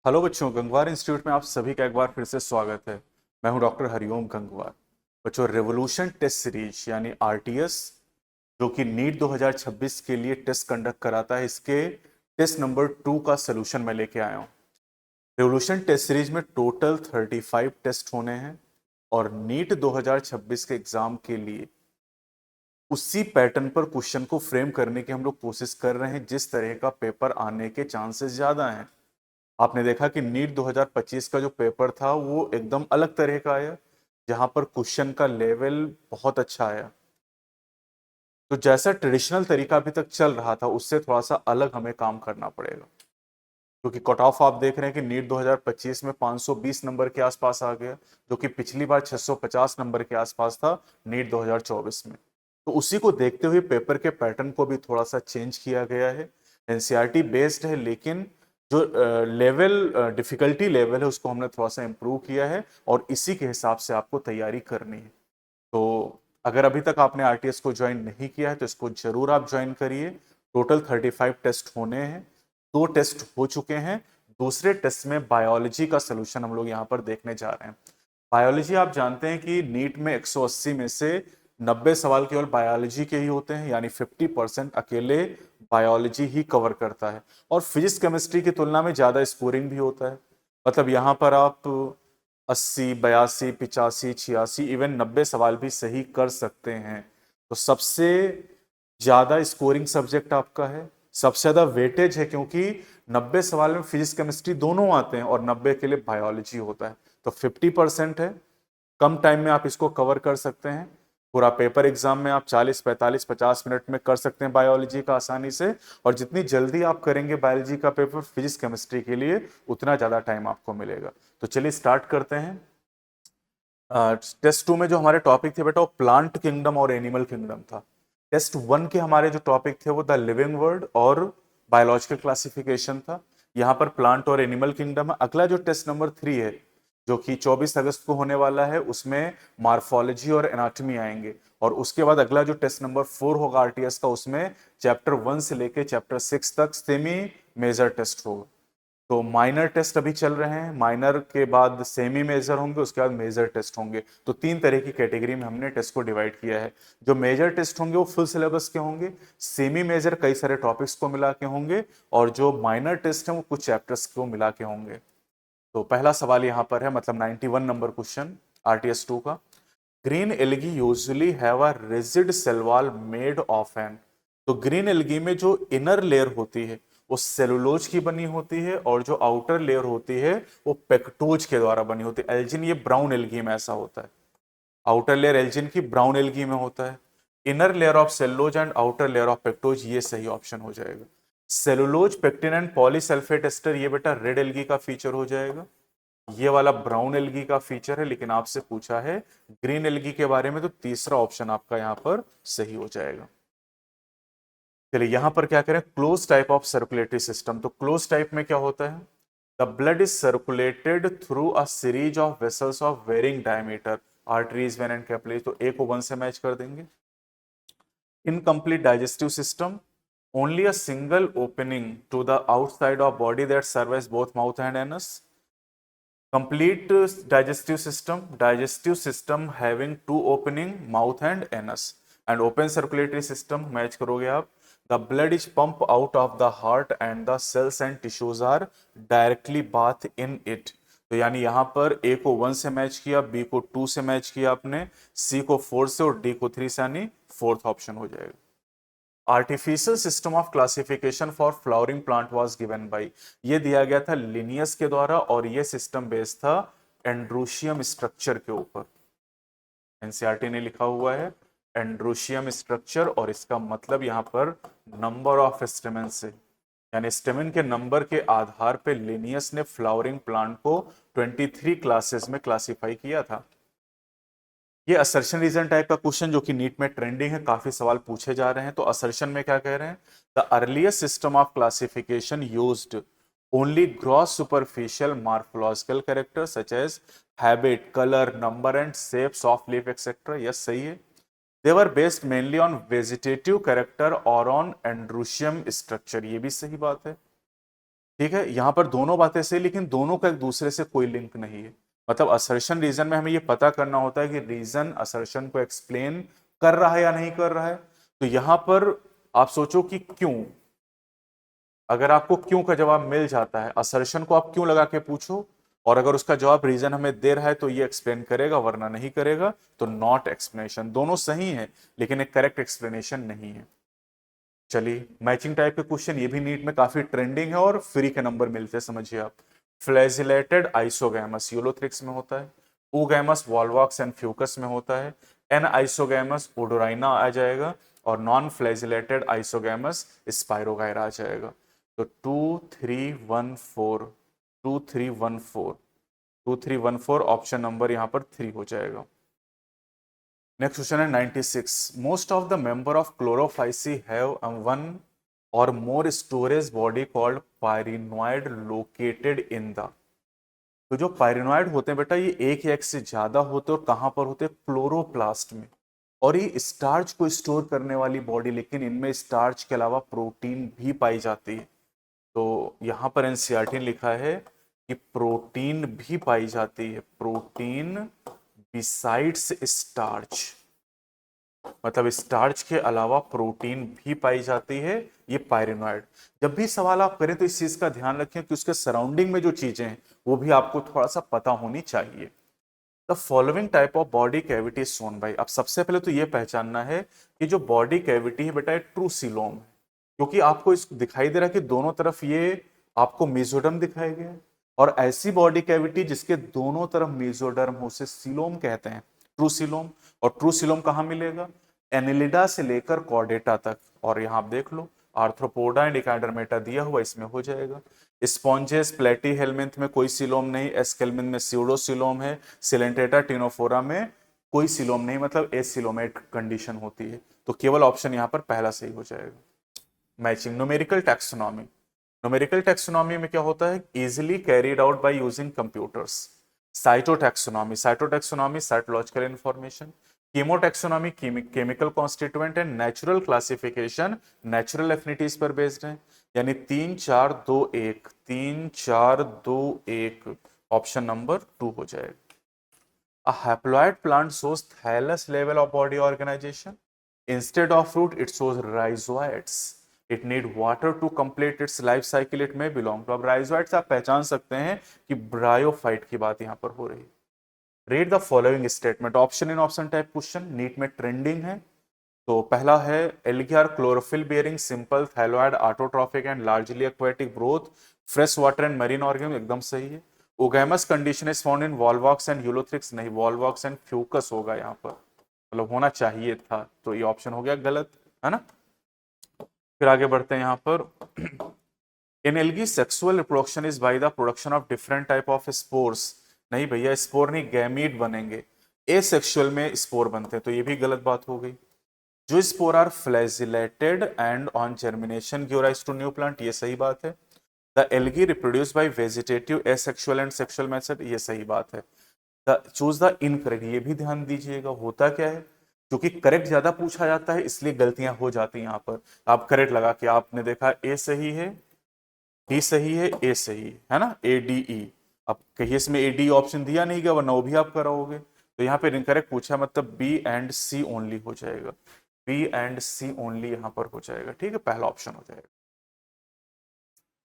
Hello बच्चों, Gangwar institute में आप सभी का एक बार फिर से स्वागत है। मैं हूं डॉक्टर हरिओम गंगवार। बच्चों, रेवोल्यूशन टेस्ट सीरीज यानी आरटीएस, जो कि नीट 2026 के लिए टेस्ट कंडक्ट कराता है, इसके टेस्ट नंबर 2 का सलूशन मैं लेके आया हूं। रेवोल्यूशन टेस्ट सीरीज में टोटल 35 टेस्ट होने हैं और नीट 2026 के एग्जाम के लिए उसी पैटर्न पर क्वेश्चन को फ्रेम करने की हम लोग कोशिश कर रहे हैं, जिस तरह का पेपर आने के चांसेस ज्यादा हैं। आपने देखा कि नीट 2025 का जो पेपर था वो एकदम अलग तरह का आया, जहां पर क्वेश्चन का लेवल बहुत अच्छा आया। तो जैसा ट्रेडिशनल तरीका अभी तक चल रहा था, उससे थोड़ा सा अलग हमें काम करना पड़ेगा, क्योंकि कट ऑफ आप देख रहे हैं कि नीट 2025 में 520 नंबर के आसपास आ गया, जो कि पिछली बार 650 नंबर के आसपास था नीट 2024 में। तो उसी को देखते हुए पेपर के पैटर्न को भी थोड़ा सा चेंज किया गया है। एनसीईआरटी बेस्ड है, लेकिन जो लेवल डिफिकल्टी लेवल है उसको हमने थोड़ा सा इम्प्रूव किया है और इसी के हिसाब से आपको तैयारी करनी है। तो अगर अभी तक आपने आरटीएस को ज्वाइन नहीं किया है तो इसको जरूर आप ज्वाइन करिए। टोटल 35 टेस्ट होने हैं, 2 टेस्ट हो चुके हैं। दूसरे टेस्ट में बायोलॉजी का सोल्यूशन हम लोग यहाँ पर देखने जा रहे हैं। बायोलॉजी आप जानते हैं कि नीट में 180 में से 90 सवाल केवल बायोलॉजी के ही होते हैं, यानी 50% अकेले बायोलॉजी ही कवर करता है। और फिजिक्स केमिस्ट्री की तुलना में ज्यादा स्कोरिंग भी होता है। मतलब यहाँ पर आप 80, 82, 85, 86, इवन 90 सवाल भी सही कर सकते हैं। तो सबसे ज्यादा स्कोरिंग सब्जेक्ट आपका है, सबसे ज्यादा वेटेज है, क्योंकि 90 सवाल में फिजिक्स केमिस्ट्री दोनों आते हैं और 90 के लिए बायोलॉजी होता है। तो 50% है, कम टाइम में आप इसको कवर कर सकते हैं। पूरा पेपर एग्जाम में आप 40, 45, 50 मिनट में कर सकते हैं बायोलॉजी का आसानी से। और जितनी जल्दी आप करेंगे बायोलॉजी का पेपर फिजिक्स केमिस्ट्री के लिए, उतना ज्यादा टाइम आपको मिलेगा। तो चलिए स्टार्ट करते हैं। टेस्ट 2 में जो हमारे टॉपिक थे बेटा, वो प्लांट किंगडम और एनिमल किंगडम था। टेस्ट 1 के हमारे जो टॉपिक थे वो द लिविंग वर्ल्ड और बायोलॉजिकल क्लासिफिकेशन था। यहाँ पर प्लांट और एनिमल किंगडम है। अगला जो टेस्ट नंबर 3 है, जो कि 24 अगस्त को होने वाला है, उसमें मार्फोलॉजी और एनाटॉमी आएंगे। और उसके बाद अगला जो टेस्ट नंबर 4 होगा आरटीएस का, उसमें चैप्टर 1 से लेके चैप्टर 6 तक सेमी मेजर टेस्ट होगा। तो माइनर टेस्ट अभी चल रहे हैं, माइनर के बाद सेमी मेजर होंगे, उसके बाद मेजर टेस्ट होंगे। तो 3 तरह की कैटेगरी में हमने टेस्ट को डिवाइड किया है। जो मेजर टेस्ट होंगे वो फुल सिलेबस के होंगे, सेमी मेजर कई सारे टॉपिक्स को मिला के होंगे, और जो माइनर टेस्ट हैं वो कुछ चैप्टर्स को मिला के होंगे। तो पहला सवाल यहाँ पर है, मतलब 91 नंबर क्वेश्चन आरटीएस 2 का। Green algae usually have a rigid cell wall made of an. तो ग्रीन एल्गी में जो इनर लेयर होती है वो सेलुलोज की बनी होती है, और जो आउटर लेयर होती है वो पेक्टोज के द्वारा बनी होती है। एल्जिन ये ब्राउन एल्गी में ऐसा होता है। आउटर लेयर एल्जिन की ब्राउन एल्गी में होता है। Inner layer of cellulose and outer layer of pectose, ये सही ऑप्शन हो जाएगा। Cellulose, pectin and polysulphate ester, ये बेटा रेड एल्गी का फीचर हो जाएगा। ये वाला ब्राउन एल्गी का फीचर है, लेकिन आपसे पूछा है ग्रीन एल्गी के बारे में, तो तीसरा ऑप्शन आपका यहां पर सही हो जाएगा। चलिए यहां पर क्या करें, close type of circulatory system. तो क्लोज टाइप में क्या होता है, the blood is circulated through a series of vessels of varying diameter, arteries, vein and capillaries. तो ए को 1 से मैच कर देंगे। Incomplete digestive system, only a single opening to the outside of body that serves both mouth and anus. Complete digestive system having 2 opening, mouth and anus. And open circulatory system match करोगे आप, the blood is pump out of the heart and the cells and tissues are directly bath in it. तो यानी यहां पर ए को 1 से match किया, B को 2 से मैच किया आपने, सी को 4 से और डी को 3 से, यानी फोर्थ ऑप्शन हो जाएगा। Artificial system of classification for flowering plant was given by, ये दिया गया था लिनियस के द्वारा, और ये सिस्टम बेस्ड था एंड्रोशियम स्ट्रक्चर के ऊपर। एनसीईआरटी ने लिखा हुआ है एंड्रोशियम स्ट्रक्चर, और इसका मतलब यहां पर नंबर ऑफ स्टेमेन से, यानी स्टेमेन के नंबर के आधार पर लिनियस ने फ्लावरिंग प्लांट को 23 क्लासेस में क्लासिफाई किया था। ये असर्शन रीजन टाइप का क्वेश्चन, जो कि नीट में ट्रेंडिंग है, काफी सवाल पूछे जा रहे हैं। तो असर्शन में क्या कह रहे हैं, the earliest system of classification used only gross superficial morphological character such as habit, colour, number and shapes of leaf etcetera. Yes, सही है। They were based mainly on vegetative character और ऑन एंड्रोशियम स्ट्रक्चर, ये भी सही बात है। ठीक है, यहां पर दोनों बातें सही, लेकिन दोनों का एक दूसरे से कोई लिंक नहीं है। मतलब असर्शन रीजन में हमें ये पता करना होता है कि रीजन असर्शन को एक्सप्लेन कर रहा है या नहीं कर रहा है। तो यहां पर आप सोचो कि क्यों, अगर आपको क्यों का जवाब मिल जाता है, असर्शन को आप क्यों लगा के पूछो, और अगर उसका जवाब रीजन हमें दे रहा है तो ये एक्सप्लेन करेगा, वरना नहीं करेगा। तो नॉट एक्सप्लेनेशन, दोनों सही है लेकिन एक करेक्ट एक्सप्लेनेशन नहीं है। चलिए, मैचिंग टाइप के क्वेश्चन ये भी नीट में काफी ट्रेंडिंग है और फ्री के नंबर मिलते हैं, समझिए आप। फ्लैजिलेटेड आइसोगैमस यूलोथ्रिक्स में होता है, ओगैमस वॉल्वॉक्स एंड फ्यूकस में होता है, एन आइसोगैमस ओडोराइना आ जाएगा, और नॉन फ्लैजिलेटेड आइसोगैमस स्पाइरोगायरा आ जाएगा। तो 2314, 2314, 2314 ऑप्शन नंबर यहाँ पर 3 हो जाएगा। नेक्स्ट क्वेश्चन है 96। Most of the member of Chlorophyceae have one or more storage body called pyrenoid located in the. तो जो पायरिनॉइड होते हैं बेटा, ये एक या एक से ज्यादा होते हैं, और कहां पर होते हैं? क्लोरोप्लास्ट में। और ये स्टार्च को स्टोर करने वाली बॉडी, लेकिन इनमें स्टार्च के अलावा प्रोटीन भी पाई जाती है। तो यहां पर एनसीईआरटी ने लिखा है कि प्रोटीन भी पाई जाती है, प्रोटीन बिसाइड्स स्टार्च, मतलब स्टार्च के अलावा प्रोटीन भी पाई जाती है ये पायरिनॉइड। जब भी सवाल आप करें तो इस चीज का ध्यान रखें कि उसके सराउंडिंग में जो चीजें हैं वो भी आपको थोड़ा सा पता होनी चाहिए। The following type of body cavity is shown by. अब सबसे पहले तो ये पहचानना है कि जो बॉडी कैविटी है बेटा, ट्रू सिलोम है, क्योंकि आपको इस दिखाई दे रहा है कि दोनों तरफ ये आपको मेसोडर्म दिखाई गया है, और ऐसी बॉडी कैविटी जिसके दोनों तरफ मेसोडर्म हो उसे सिलोम कहते हैं, ट्रू सिलोम। और ट्रू सिलोम कहां मिलेगा? एनिलिडा से लेकर कॉर्डेटा तक, और यहां आप देख लो आर्थ्रोपोडा एंड इकाइडर्मेटा दिया हुआ, इसमें हो जाएगा। स्पॉन्जेस प्लेटी हेलमिंथ में कोई सिलोम नहीं, एस्केलमिंथ में स्यूडो सिलोम है, सिलेंटेटा टिनोफोरा में कोई सिलोम नहीं, मतलब एसिलोमेट कंडीशन होती है। तो केवल ऑप्शन यहां पर पहला सही हो जाएगा। Matching numerical taxonomy. Numerical taxonomy में क्या होता है? Easily carried out by using computers. Cytotaxonomy, cytotaxonomy cytological information. कीमोटैक्सोनॉमी chemical constituent and natural classification natural affinities पर बेस्ड है। यानी 3 4 2 1, 3 4 2 1 ऑप्शन नंबर 2 हो जाएगा। A haploid plant shows thallus level of body organization. Instead of fruit, it shows rhizoids. It need water to complete its life cycle. It may belong to। अब rhizoids आप पहचान सकते हैं कि ब्रायोफाइट की बात यहां पर हो रही है। Read the following statement. Option in option type question NEET में ट्रेंडिंग है। तो पहला है algae are chlorophyll bearing simple thalloid autotrophic and largely aquatic growth fresh water and marine organism, एकदम सही है। Oogamous condition is found in Volvox and Ulothrix, नहीं, Volvox and Fucus होगा यहाँ पर, मतलब होना चाहिए था, तो ये ऑप्शन हो गया गलत, है ना। फिर आगे बढ़ते हैं यहाँ पर। In algae sexual reproduction is by the production of different type of spores, नहीं भैया स्पोर नहीं, गैमीट बनेंगे। एसेक्सुअल में स्पोर बनते हैं, तो ये भी गलत बात हो गई। जो spore are flagellated and on germination give rise to new plant, ये सही बात है। The algae reproduce by vegetative asexual and sexual method, ये सही बात है। द चूज द इनकरेक्ट, ये भी ध्यान दीजिएगा, होता क्या है, क्योंकि करेक्ट ज्यादा पूछा जाता है इसलिए गलतियां हो जाती हैं यहाँ पर। आप करेक्ट लगा के आपने देखा ए सही है, डी सही है, ए सही है ना, ए डी ई। अब कहिए इसमें ए डी ऑप्शन दिया नहीं गया, वरना वो भी आप कराओगे। तो यहाँ पे इनकरेक्ट पूछा, मतलब बी एंड सी ओनली हो जाएगा, बी एंड सी ओनली यहाँ पर हो जाएगा, ठीक है, पहला ऑप्शन हो जाएगा।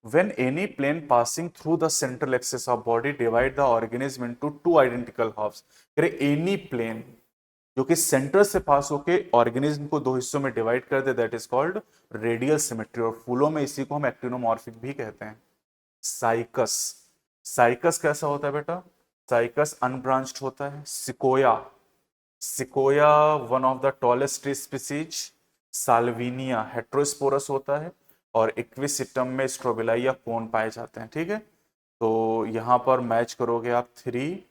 When any plane passing through the central axis of body divide the organism into two identical halves, करे any plane जो कि सेंटर से पास होके ऑर्गेनिज्म को दो हिस्सों में डिवाइड कर दे, that is called radial symmetry, और फूलों में इसी को हम एक्टिनोमॉर्फिक भी कहते हैं। साइकस, साइकस कैसा होता है बेटा? साइकस अनब्रांच्ड होता है। Sequoia, sequoia one of the tallest tree species. Salvinia heterosporous होता है, और इक्विसिटम में स्ट्रोबिलाई या कोन पाए जाते हैं, ठीक है। तो यहां पर मैच करोगे आप 3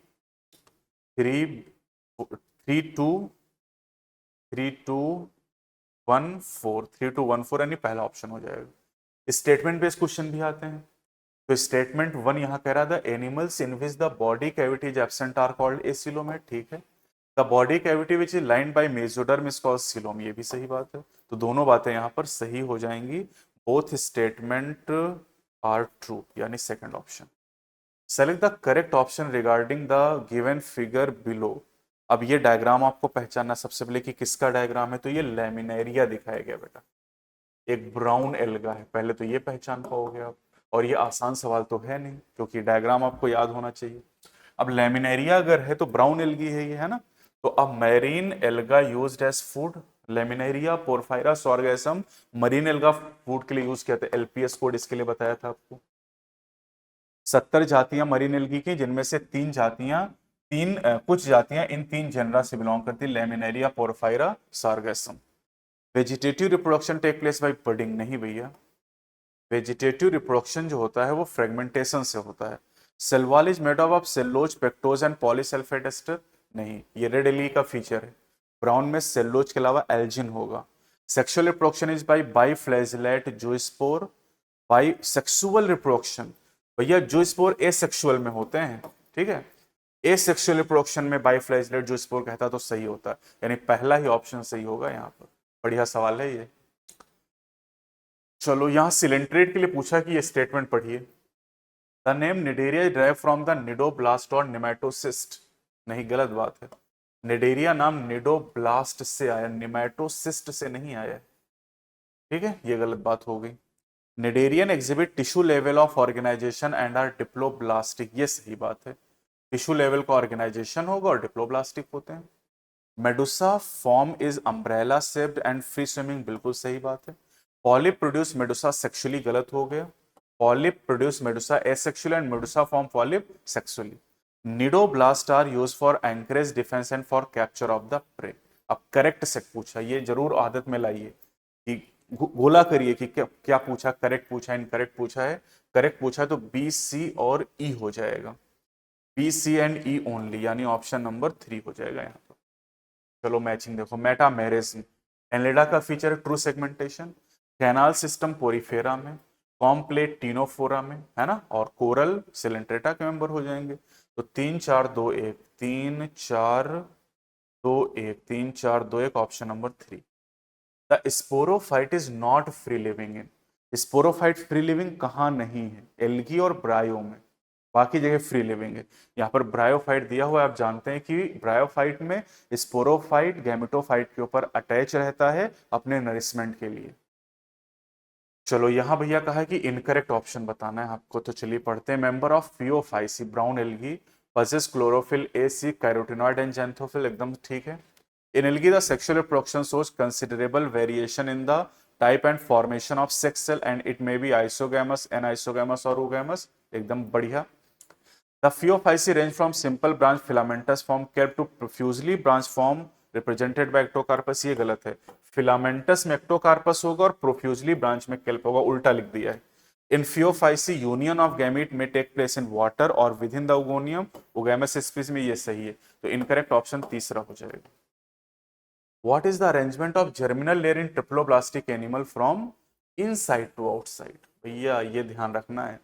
2 यानी पहला ऑप्शन हो जाएगा। स्टेटमेंट बेस्ड क्वेश्चन भी आते हैं। तो स्टेटमेंट 1 यहां कह रहा था animals in which the body cavity is absent are called acoelomate, ठीक है। The body cavity which is lined by mesoderm is called coelom, ये भी सही बात है। तो दोनों बातें यहां पर सही हो जाएंगी। बोथ स्टेटमेंट आर ट्रू, यानी second option. Select the correct option regarding the given figure below. अब ये डायग्राम आपको पहचानना सबसे पहले कि किसका डायग्राम है, तो ये लैमिनेरिया दिखाया गया बेटा, एक ब्राउन एल्गा है, पहले तो ये पहचान पाओगे आप। और ये आसान सवाल तो है नहीं क्योंकि डायग्राम आपको याद होना चाहिए। अब लैमिनेरिया अगर है तो ब्राउन एल्गी है ये, है ना। तो अब marine alga used as food, Laminaria Porphyra Sargassum marine alga food के लिए यूज किया था, एलपीएस कोड इसके लिए बताया था आपको। 70 जातियां मरीन एल्गी की, जिनमें से कुछ जातियां इन तीन जनरा से बिलोंग करती, Laminaria Porphyra Sargassum. Vegetative reproduction take place by budding, नहीं भैया, वेजिटेटिव रिप्रोडक्शन जो होता है वो फ्रेगमेंटेशन से होता है। Cell wall is made of cellulose, pectose and polysulphate ester, नहीं, ये रेड एल्गी का फीचर है। ब्राउन में सेलोज के अलावा एल्जिन होगा। Sexual reproduction is by biflagellate zoospore, by sexual reproduction, भैया जूस्पोर एसेक्सुअल में होते हैं, ठीक है। एसेक्सुअल रिप्रोडक्शन में बाइफ्लैजिलेट जूस्पोर कहता तो सही होता, यानी पहला ही ऑप्शन सही होगा यहाँ पर। बढ़िया सवाल है ये। चलो यहाँ सिलेंट्रेट के लिए पूछा कि ये स्टेटमेंट पढ़िए। The name Cnidaria drive from the cnidoblast और निमेटोसिस्ट, नहीं, गलत बात है। निडेरिया नाम निडोब्लास्ट से आया, निमेटोसिस्ट से नहीं आया, ठीक है, ये गलत बात हो गई। Cnidarian exhibit tissue level of organisation and are diploblastic, ये सही बात है, टिश्यू लेवल का ऑर्गेनाइजेशन होगा और डिप्लोब्लास्टिक होते हैं। Medusa form is umbrella shaped and free swimming, बिल्कुल सही बात है। पॉलिप प्रोड्यूस मेडुसा सेक्सुअली, गलत हो गया। Polyp produce medusa asexually and medusa form polyp sexually. Cnidoblast are use for anchorage defence and for capture of the prey. अब correct से पूछा, ये जरूर आदत में लाइए कि गोला करिए कि क्या क्या पूछा, करेक्ट पूछा, इनकरेक्ट पूछा है। करेक्ट पूछा तो बी, सी और ई हो जाएगा, B, C and E only, यानी ऑप्शन नंबर 3 हो जाएगा यहाँ पर। चलो मैचिंग देखो, मेटामेरिज्म, एनलिडा का feature true segmentation, canal system Porifera में, कॉम्प्लेट टीनोफोरा में, है ना, और कोरल सिलेंट्रेटा के मेंबर हो जाएंगे। तो 3 4 2 1, 3 4 2 1, 3 4 2 1, option number 3। The sporophyte is not free living in, sporophyte free living कहाँ नहीं है, एल्गी और ब्रायो में, बाकी जगह फ्री लिविंग है। यहाँ पर ब्रायोफाइट दिया हुआ है, आप जानते हैं कि ब्रायोफाइट में स्पोरोफाइट गैमेटोफाइट के ऊपर अटैच रहता है अपने नरिशमेंट के लिए। चलो यहाँ भैया कहा है कि इनकरेक्ट ऑप्शन बताना है आपको, तो चलिए पढ़ते हैं। Member of Phaeophyceae brown algae possess chlorophyll A, C, carotenoid and xanthophyll, एकदम ठीक है। In algae, the sexual reproduction shows considerable variation in the type and formation of sex cell and it may be isogamous, anisogamous और oogamous, एकदम बढ़िया। The Phaeophysi range from simple branch filamentous form kept to profusely branch form represented by ectocarpus, ये गलत है। filamentous में ectocarpus होगा और profusely branch में kelp होगा, उल्टा लिख दिया है। In Phaeophysi, union of gamete may take place in water or within the oogonium, oogamous species में ये सही है, तो इनकरेक्ट ऑप्शन तीसरा हो जाएगा। What is the arrangement of germinal layer in triploblastic animal from inside to outside? भैया ये ध्यान रखना है,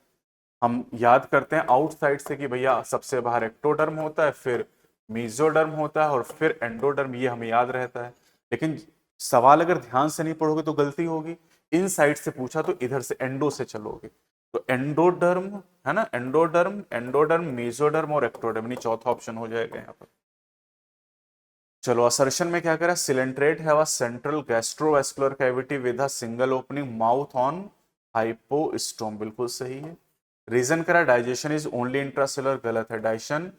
हम याद करते हैं आउटसाइड से कि भैया सबसे बाहर एक्टोडर्म होता है, फिर मीजोडर्म होता है और फिर एंडोडर्म, ये हमें याद रहता है। लेकिन सवाल अगर ध्यान से नहीं पढ़ोगे तो गलती होगी। इनसाइड से पूछा तो इधर से एंडो से चलोगे, तो एंडोडर्म, है ना, एंडोडर्म, एंडोडर्म, मीजोडर्म और एक्टोडर्म, नहीं, चौथा ऑप्शन हो जाएगा यहाँ पर। चलो असर्शन में क्या करा, coelenterate have a central gastrovascular cavity with a single opening mouth on hypostome, बिल्कुल सही है। रीजन करा डाइजेशन इज ओनली इंट्रासेलुलर, गलत है, डाइजेशन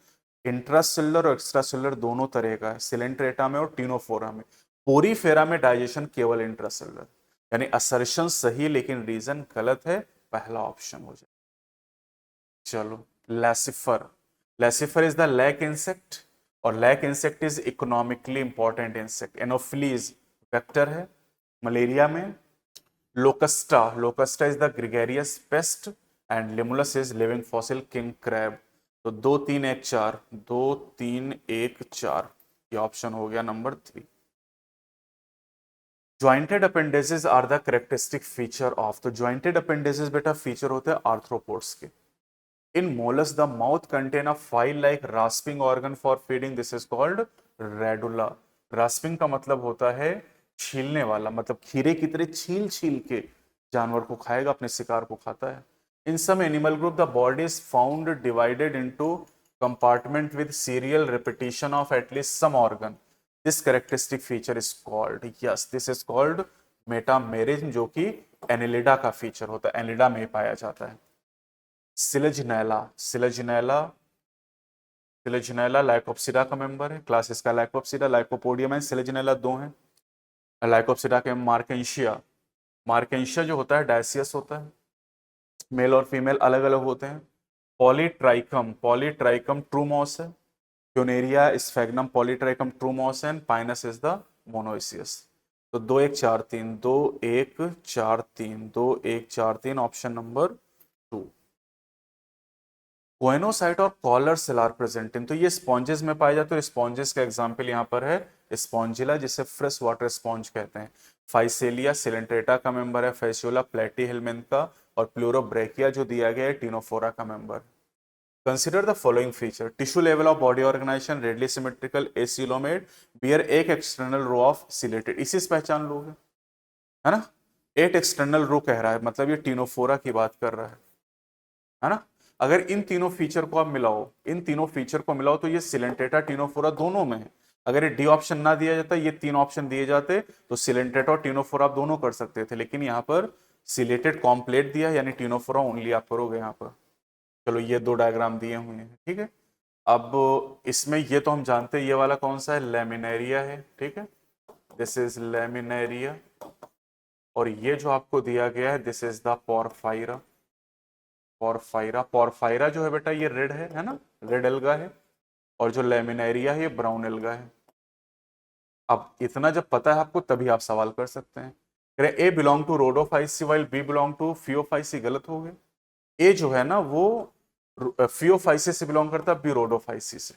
इंट्रासेलुलर और एक्स्ट्रासेलुलर दोनों तरह का है, सिलेंट्रेटा में और टीनोफोरा में। पोरीफेरा में डाइजेशन केवल इंट्रासेलुलर, यानी असर्शन सही लेकिन रीजन गलत है, पहला ऑप्शन हो जाए। चलो Laccifer, Laccifer is the lac insect और lac insect is economically important insect. Anopheles vector है मलेरिया में। लोकस्टा, लोकस्टा is the gregarious paste and Limulus is living fossil king crab. तो 2 3 1 4, 2 3 1 4, ये ऑप्शन हो गया number 3। Jointed appendages are the characteristic feature of, तो jointed appendages बेटा feature होते हैं आर्थ्रोपोड्स के। In mollusks, the mouth contain a file-like rasping organ for feeding. This is called radula. Rasping का मतलब होता है छीलने वाला, मतलब खीरे की तरह छील छील के जानवर को खाएगा, अपने शिकार को खाता है। In some animal group, the body is found divided into compartment with serial repetition of at least some organ. This characteristic feature is called, yes, this is called metamerism, जो कि एनिलिडा का फीचर होता है, Annelida में पाया जाता है। Selaginella, Selaginella, Selaginella Lycopsida का मेंबर है, क्लास इसका लाइकोप्सिडा, लाइकोपोडियम है, सिलेजिनेला दो हैं। लाइकोप्सिडा के मार्केंशिया, मार्केंशिया जो होता है डायसियस होता है, मेल और फीमेल अलग अलग होते हैं। पॉलीट्राइकम, पॉलीट्राइकम ट्रू मॉस है। Funaria Sphagnum Polytrichum true moss and Pinus is the monoecious. तो 2 1 4 3, 2 1 4 3, 2 1 4 3, ऑप्शन नंबर 2। कोएनोसाइट और collar cell are present in, तो ये स्पॉन्जेस में पाए जाते हैं। स्पॉन्जेस का एग्जांपल यहाँ पर है स्पॉन्जिला, जिसे फ्रेश वाटर स्पॉन्ज कहते हैं। फाइसेलिया सिलेंट्रेटा का मेंबर है, फैसियोला प्लेटीहेलमिंथ का, और प्लूरोब्रेकिया जो दिया गया है टिनोफोरा का member. Consider the following feature, tissue level of body organisation radially symmetrical acoelomate bear एक एक्सटर्नल रो ऑफ सिलेटेड, इसी से पहचान लोगे, है ना। 8 एक्सटर्नल रो कह रहा है, मतलब ये टिनोफोरा की बात कर रहा है ना। अगर इन तीनों फीचर को आप मिलाओ, इन तीनों फीचर को मिलाओ, तो ये सिलेंट्रेटा टिनोफोरा दोनों में है। अगर ये डी ऑप्शन ना दिया जाता, ये 3 ऑप्शन दिए जाते, तो सिलेंट्रेटा और टिनोफोरा आप दोनों कर सकते थे, लेकिन यहाँ पर सिलेटेड कॉम्प्लेट दिया, यानी टिनोफोरा ओनली आप करोगे यहाँ पर। चलो ये 2 डायग्राम दिए हुए हैं, ठीक है। अब इसमें ये तो हम जानते हैं, ये वाला कौन सा है, लेमिनेरिया है, ठीक है, दिस इज लेमिनेरिया। और ये जो आपको दिया गया है, this is the porphyra, porphyra, porphyra जो है बेटा ये रेड है ना, रेड एल्गा है, और जो लेमिनेरिया है ये ब्राउन एल्गा है। अब इतना जब पता है आपको, तभी आप सवाल कर सकते हैं। A belong to Rhodophyceae while B belong to Phaeophyceae, गलत हो गए। ए जो है ना वो फियोफाइसी से बिलोंग करता है, बी रोडोफाइसी से।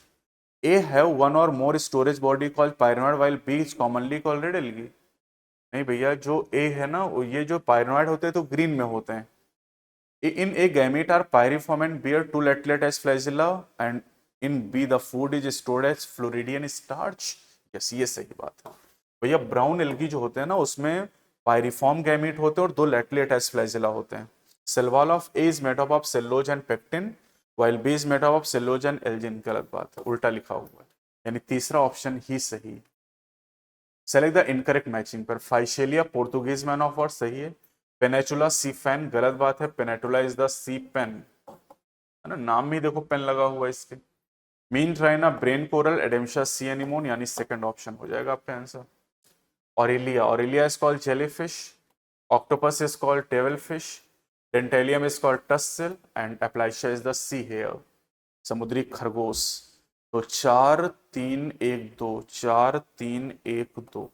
ए have one or more storage body called pyrenoid while B is commonly called red algae. नहीं भैया, जो ए है ना, ये जो पायरनॉइड होते हैं तो ग्रीन में होते हैं। In a gamete are pyriform and bear 2 leaflet as flagella, and in B the food is stored as Floridian starch. Yes, ये सही बात है भैया। ब्राउन एल्गी जो होते हैं ना, उसमें पायरिफॉर्म गैमीट होते हैं और 2 लेटलेट एस फ्लैजिला होते हैं। Cell wall of A is made up of cellulose and pectin while B is made up of cellulose and algin. गलत बात है, उल्टा लिखा हुआ है, यानी तीसरा ऑप्शन ही सही। सेलेक्ट द इनकरेक्ट मैचिंग पर। फाइशेलिया पोर्तुगीज मैन ऑफ वर्ड सही है। पेनेचुला सी फैन, गलत बात है, पेनेटुला इज द सी पेन, है ना, नाम में देखो पेन लगा हुआ है इसके। Meandrina brain coral Adamsia sea anemone, यानी सेकंड ऑप्शन हो जाएगा आपका answer. Aurelia, Aurelia is called jellyfish, octopus is called devilfish, Dentalium is called tusk shell and Aplysia is the sea hare, समुद्री खरगोश। तो 4 3 1 2, 4 3 1 2,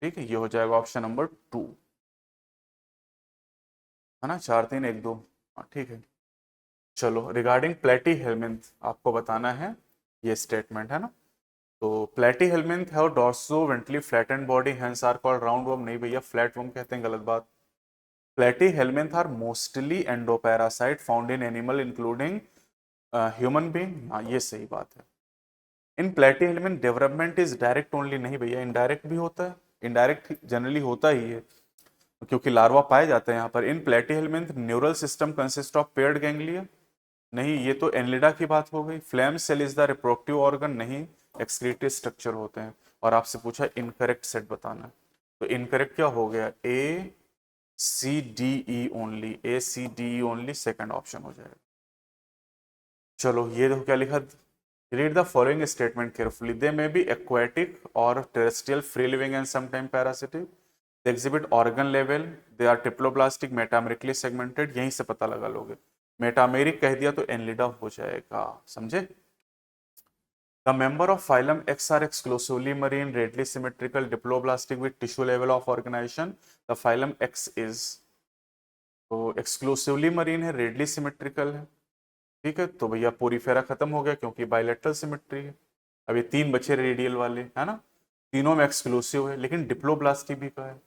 ठीक है, ये हो जाएगा ऑप्शन नंबर 2, है ना, 4 3 1 2, हाँ ठीक है। चलो रिगार्डिंग प्लेटी हेलमिंथ आपको बताना है, ये स्टेटमेंट है ना। तो प्लेटी हेलमिंथ है dorsoventrally flattened body, hence are called round worm. नहीं भैया, फ्लैट वर्म कहते हैं, गलत बात। Platyhelminth are mostly endoparasite found in animal including human being, हाँ ये सही बात है। In platyhelminth development is direct only, नहीं भैया, इनडायरेक्ट भी होता है, इनडायरेक्ट जनरली होता ही है, क्योंकि लार्वा पाए जाते हैं यहाँ पर। In platyhelminth neural system consist of paired ganglia, नहीं ये तो एनलिडा की बात हो गई। Flame cell is the reproductive organ, नहीं एक्सक्रीटरी स्ट्रक्चर होते हैं। और आपसे पूछा इनकरेक्ट सेट बताना, तो इनकरेक्ट क्या हो गया, A C D E only, A C D E only second option हो जाएगा। चलो ये देखो क्या लिखा, read the following statement carefully, they may be aquatic और terrestrial, free living and sometime parasitic, they exhibit organ level, they are triploblastic, metamerically segmented, यहीं से पता लगा लोगे। मेटामेरिक कह दिया तो एनलिडा हो जाएगा, समझे। The member of phylum X are exclusively marine, readily symmetrical, diploblastic with tissue level of organization. The phylum X is, तो exclusively marine है, readily symmetrical है, ठीक है। तो भैया पोरीफेरा खत्म हो गया, क्योंकि बायलेटरल सिमेट्री है। अब ये 3 बचे रेडियल वाले, है ना, तीनों में एक्सक्लूसिव है, लेकिन डिप्लोब्लास्टिक भी कहा है,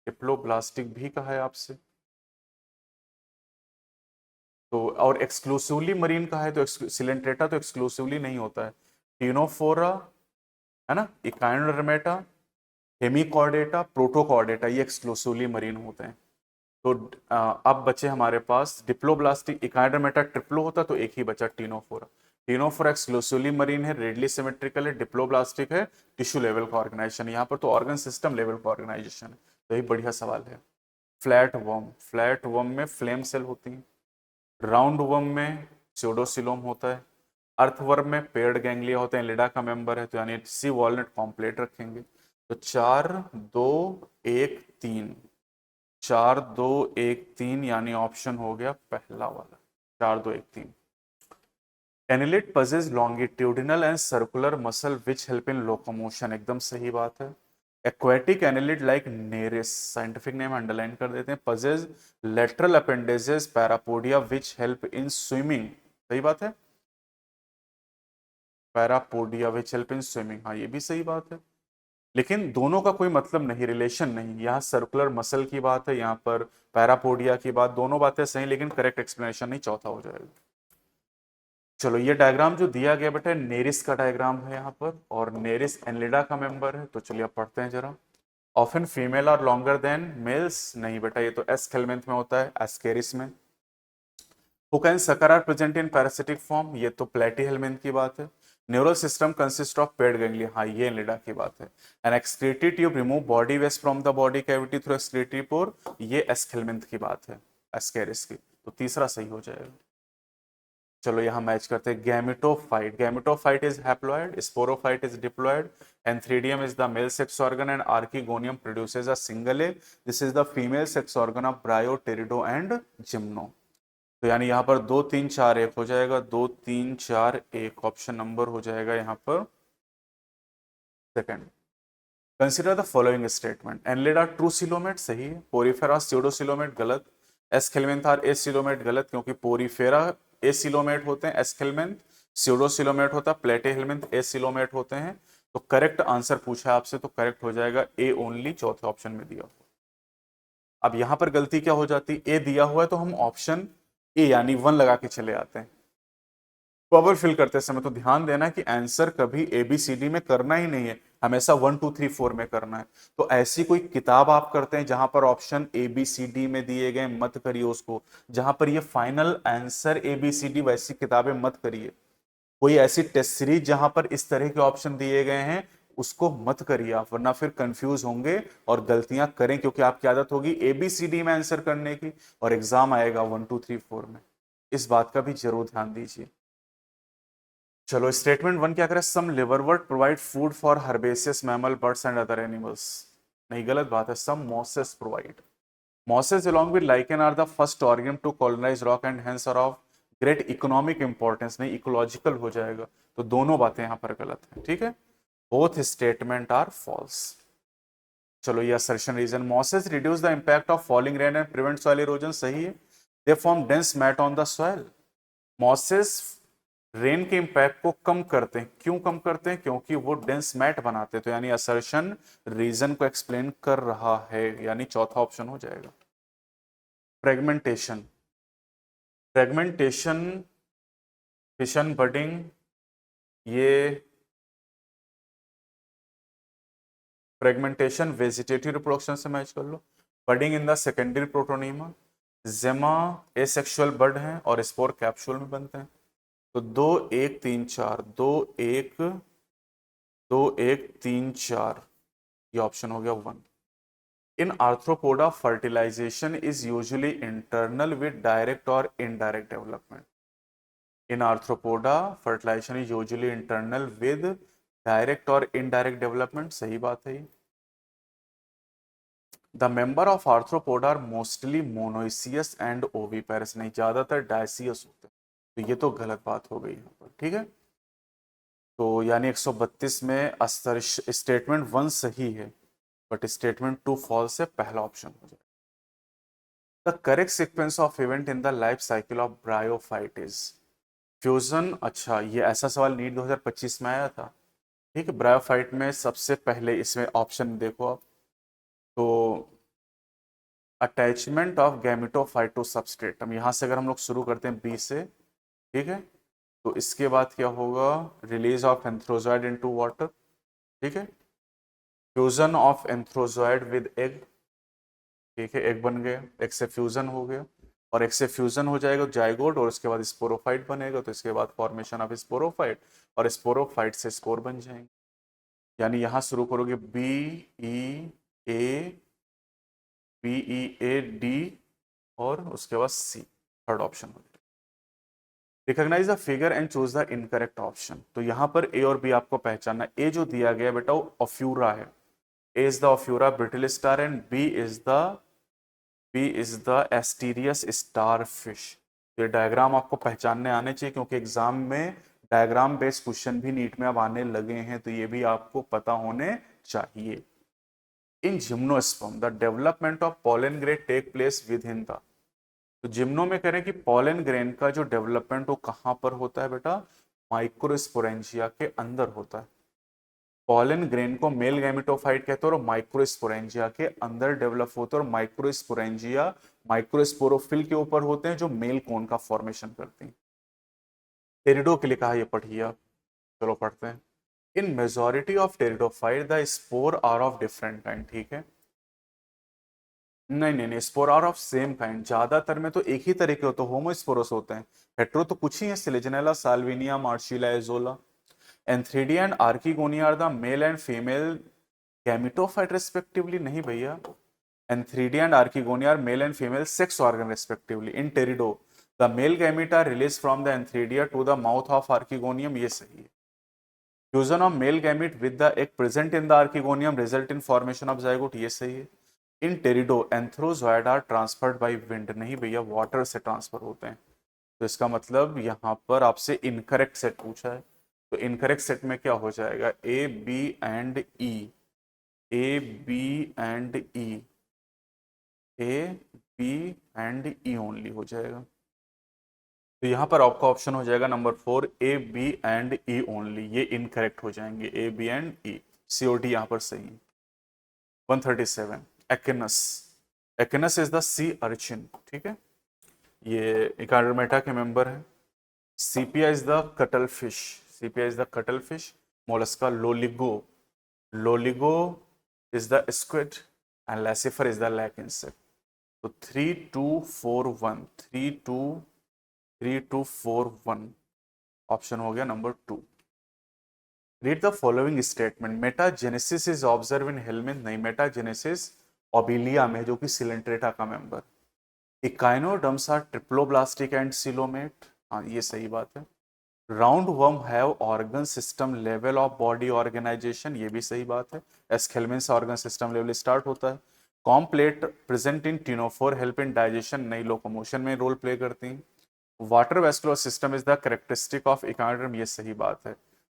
डिप्लोब्लास्टिक भी कहा है आपसे। तो और एक्सक्लूसिवली मरीन कहा है, तो सिलेंट्रेटा तो एक्सक्लूसिवली नहीं होता है। टिनोफोरा, है ना, इकाइनोडर्मेटा, हेमिकॉर्डेटा, प्रोटोकॉर्डेटा, ये एक्सक्लूसिवली मरीन होते हैं। तो अब बचे हमारे पास डिप्लोब्लास्टिक, इकाइडोमेटा ट्रिप्लो होता तो एक ही बचा टीनोफोरा। टीनोफोरा एक्सक्लूसिवली मरीन है, रेडली सिमेट्रिकल है, डिप्लोब्लास्टिक है, टिश्यू लेवल का ऑर्गेनाइजेशन। यहाँ पर तो ऑर्गन सिस्टम लेवल का ऑर्गेनाइजेशन है, तो ये बढ़िया सवाल है। फ्लैट वर्म, फ्लैट वर्म में फ्लेम सेल होती है। राउंड वर्म में स्यूडोसिलोम होता है। अर्थवर्म में पेड़ गैंग्लिया होते हैं, लिडा का मेंबर है, तो यानी सी वॉलनट कॉम्प्लेट रखेंगे। तो 4 2 1 3, 4 2 1 3 यानी ऑप्शन हो गया पहला वाला, 4 2 1 3। Annelid possess longitudinal and circular muscle which help in locomotion, एकदम सही बात है। Aquatic annelid like Nereis, scientific name underline कर देते हैं। Possess lateral appendages parapodia which help in swimming, सही बात है। Parapodia which help in swimming, हाँ ये भी सही बात है। लेकिन दोनों का कोई मतलब नहीं, रिलेशन नहीं। यहाँ सर्कुलर मसल की बात है, यहाँ पर पैरापोडिया की बात, दोनों बातें सही लेकिन करेक्ट एक्सप्लेनेशन नहीं, चौथा हो जाएगा। चलो ये डायग्राम जो दिया गया बेटा नेरिस का डायग्राम है यहाँ पर, और नेरिस एनलिडा का मेंबर है। तो चलिए अब पढ़ते हैं जरा। Often female are longer than males, नहीं बेटा ये तो एस्केलमेंथ में होता है, एस्केरिस में। Who can sucker are present in parasitic form, ये तो प्लेटीहेल्मिंथ की बात है। Neural system consist of paired ganglia, हाँ ये एनलिडा की बात है। An excretory tube remove body waste from the body cavity through excretory pore, ये एस्केलमेंथ की बात है, एस्केरिस की। तो तीसरा सही हो जाएगा। चलो यहाँ मैच करते हैं। Gametophyte, gametophyte is haploid, sporophyte is diploid, antheridium is the male sex organ and archegonium produces a single egg, this is the female sex organ of bryopterido and gymno. तो यानी यहाँ पर 2 3 4 1 हो जाएगा, 2 3 4 1 ऑप्शन नंबर हो जाएगा यहाँ पर second. Consider the following statement, annelid are true coelomate, सही है। पोरीफेरा स्यूडोसिलोमेट, गलत। एस्केलमेंथ आर एसिलोमेट, गलत, क्योंकि पोरीफेरा एसिलोमेट होते हैं, एस्केलमेंथ स्यूडोसिलोमेट होता है, प्लेटीहेल्मिन्थ एसिलोमेट होते हैं। तो करेक्ट आंसर पूछा आपसे तो करेक्ट हो जाएगा ए ओनली, चौथे ऑप्शन में दिया हुआ। अब यहां पर गलती क्या हो जाती, ए दिया हुआ है तो हम ऑप्शन ए यानी 1 लगा के चले आते हैं। बबल फिल करते समय तो ध्यान देना कि आंसर कभी एबीसीडी में करना ही नहीं है, हमेशा 1 2 3 4 में करना है। तो ऐसी कोई किताब आप करते हैं जहां पर ऑप्शन एबीसीडी में दिए गए, मत करिए उसको। जहां पर ये फाइनल आंसर एबीसीडी, वैसी किताबें मत करिए। कोई ऐसी टेस्ट सीरीज जहां पर इस तरह के ऑप्शन दिए गए हैं उसको मत करिए आप, वरना फिर कंफ्यूज होंगे और गलतियां करें, क्योंकि आपकी आदत होगी एबीसीडी में आंसर करने की और एग्जाम आएगा 1 2 3 4 में। इस बात का भी जरूर ध्यान दीजिए। चलो स्टेटमेंट 1 क्या करें, some liverwort provide food for herbaceous mammal birds and other animals, नहीं गलत बात है। Some mosses provide, mosses along with lichen are the first organ to colonize rock and hence are of great economic importance, नहीं ecological हो जाएगा। तो दोनों बातें यहां पर गलत है, ठीक है। Both statement are false. चलो ये assertion reason, mosses reduce the impact of falling rain and prevent soil erosion, सही है। they form dense mat on the soil, mosses rain के इंपैक्ट को कम करते हैं, क्यों कम करते हैं, क्योंकि वो डेंस मैट बनाते हैं। तो यानी असर्शन रीजन को एक्सप्लेन कर रहा है, यानी चौथा ऑप्शन हो जाएगा। फ्रेगमेंटेशन, फ्रेगमेंटेशन फिशन बडिंग, ये फ्रेगमेंटेशन वेजिटेटिव रिप्रोडक्शन से मैच कर लो। Budding in the secondary protonema, gemma asexual bud हैं और स्पोर कैप्सूल में बनते हैं। तो 2 1 3 4, 2 1 3 4, ये ऑप्शन हो गया 1। In Arthropoda fertilisation is usually internal with direct और indirect development. In arthropoda, fertilization is usually internal with direct or indirect development, सही बात है ये। The member of arthropoda are mostly monoecious and oviparous, नहीं ज्यादातर dioecious होते हैं। तो ये तो गलत बात हो गई यहाँ पर, ठीक है। तो यानी 132 में स्टेटमेंट 1 सही है बट स्टेटमेंट 2 फॉल्स है, पहला ऑप्शन हो जाए। The correct sequence of event in the life cycle of bryophyte is fusion, अच्छा ये ऐसा सवाल नीट 2025 में आया था, ठीक है। ब्रायोफाइट में सबसे पहले इसमें ऑप्शन देखो आप, तो attachment of gametophyte to substratum, यहां से अगर हम लोग शुरू करते हैं बी से, ठीक है। तो इसके बाद क्या होगा, release of antherozoid into water, ठीक है। Fusion of antherozoid with egg, ठीक है, एक बन गया, एक से फ्यूजन हो गया, और एक से फ्यूजन हो जाएगा जाइगोट, और उसके बाद स्पोरोफाइट बनेगा, तो इसके बाद फॉर्मेशन ऑफ स्पोरोफाइट, और स्पोरोफाइट से स्पोर बन जाएंगे। यानी यहां शुरू करोगे ए BEAD और उसके बाद C, थर्ड ऑप्शन हो जाएगा। Recognise the figure and choose the incorrect option. तो यहां पर ए और बी आपको पहचानना। ए जो दिया गया बेटा वो ऑफ्यूरा है, A is the Ophiura brittle star and B is the Asterias star fish. ये डायग्राम आपको पहचानने आने चाहिए, क्योंकि एग्जाम में डायग्राम बेस्ड क्वेश्चन भी नीट में अब आने लगे हैं, तो ये भी आपको पता होने चाहिए। In gymnosperm the development of pollen grain take place within the. तो जिम्नो में कह रहे हैं कि पोलन ग्रेन का जो डेवलपमेंट वो कहां पर होता है बेटा, माइक्रोस्पोरेंजिया के अंदर होता है। पोलन ग्रेन को मेल गैमेटोफाइट कहते हैं और माइक्रोस्पोरेंजिया के अंदर डेवलप होते हैं, और माइक्रोस्पोरेंजिया माइक्रोस्पोरोफिल के ऊपर होते हैं जो मेल कोन का फॉर्मेशन करते हैं। टेरिडो के लिए कहा, ये पढ़िए आप, चलो पढ़ते हैं। In majority of pteridophyte the spore are of different kind. ठीक है, नहीं नहीं नहीं, spore are of same kind. ज्यादातर में तो एक ही तरह के होते हैं, होमोस्पोरस होते हैं। हेट्रो तो कुछ ही है, Selaginella, Salvinia, Marsilea, Azolla. Antheridia and archegonia are the male and female gametophyte respectively. नहीं भैया, antheridia and archegonia are male and female sex organ respectively. In pterido the male gamete are release from the antheridia to the mouth of archegonium. ये सही है। Fusion of male gamete with the egg present in the archegonium result in formation of zygote. ये सही है। In pterido antherozoid are transferred by wind. नहीं भैया, water से transfer होते हैं। तो इसका मतलब यहां पर आपसे इनकरेक्ट सेट पूछा है, तो इनकरेक्ट सेट में क्या हो जाएगा, A B and E, A B and E, A B and E only हो जाएगा। तो यहां पर आपका ऑप्शन हो जाएगा number 4, A B and E only. ये इनकरेक्ट हो जाएंगे, A B and E. COD यहां पर सही है। 137 Echinus. Echinus is the sea urchin. ठीक है, ये इकार्डोमेटा के मेंबर है। Sepia is the cuttle fish, Sepia is the cuttle fish. Mollusca Loligo, Loligo is the squid and Laccifer is the lac insect. तो 3241, 3241 ऑप्शन हो गया number 2। Read the following statement. Metagenesis is observe in helminth. नहीं, metagenesis Obelia में, जो कि Coelenterata का member. Echinoderms are triploblastic and coelomate. हाँ, ये सही बात है। Round worm have organ system level of body organisation. ये भी सही बात है। एस्केलमिन से ऑर्गन सिस्टम लेवल स्टार्ट होता है। Comb plate present in ctenophore help in digestion. नई लोकोमोशन में रोल प्ले करती हैं। Water vascular system is the characteristic of echinoderm. ये सही बात है।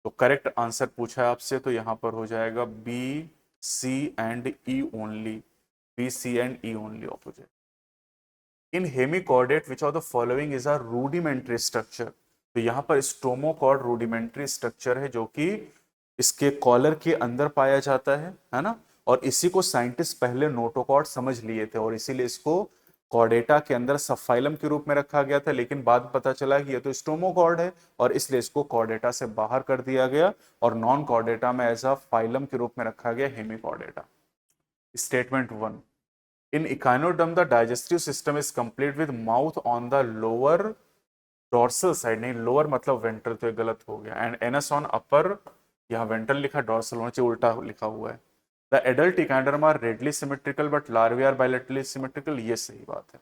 तो करेक्ट आंसर पूछा है आपसे, तो यहां पर हो जाएगा B C and E only, B C and E only ऑफ हो जाएगा। In hemichordate which of the following is a rudimentary structure. तो यहां पर स्टोमोकॉर्ड रूडिमेंट्री स्ट्रक्चर है, जो कि इसके कॉलर के अंदर पाया जाता है ना। और इसी को साइंटिस्ट पहले नोटोकॉर्ड समझ लिए थे, और इसीलिए इसको कॉर्डेटा के अंदर सबफाइलम के रूप में रखा गया था। लेकिन बाद में पता चला कि ये तो स्टोमोकॉर्ड है, और इसलिए इसको कॉर्डेटा से बाहर कर दिया गया, और नॉन कॉर्डेटा में एज अ फाइलम के रूप में रखा गया Hemichordata. Statement 1, in echinoderm the digestive system is complete with mouth on the lower dorsal side. नहीं, लोअर मतलब वेंट्रल, तो ये गलत हो गया। एंड एनस ऑन अपर, यहाँ वेंट्रल लिखा, डॉर्सल होना चाहिए, उल्टा लिखा हुआ है। The adult echinoderm are radially symmetrical but larvae are bilaterally symmetrical. ये सही बात है।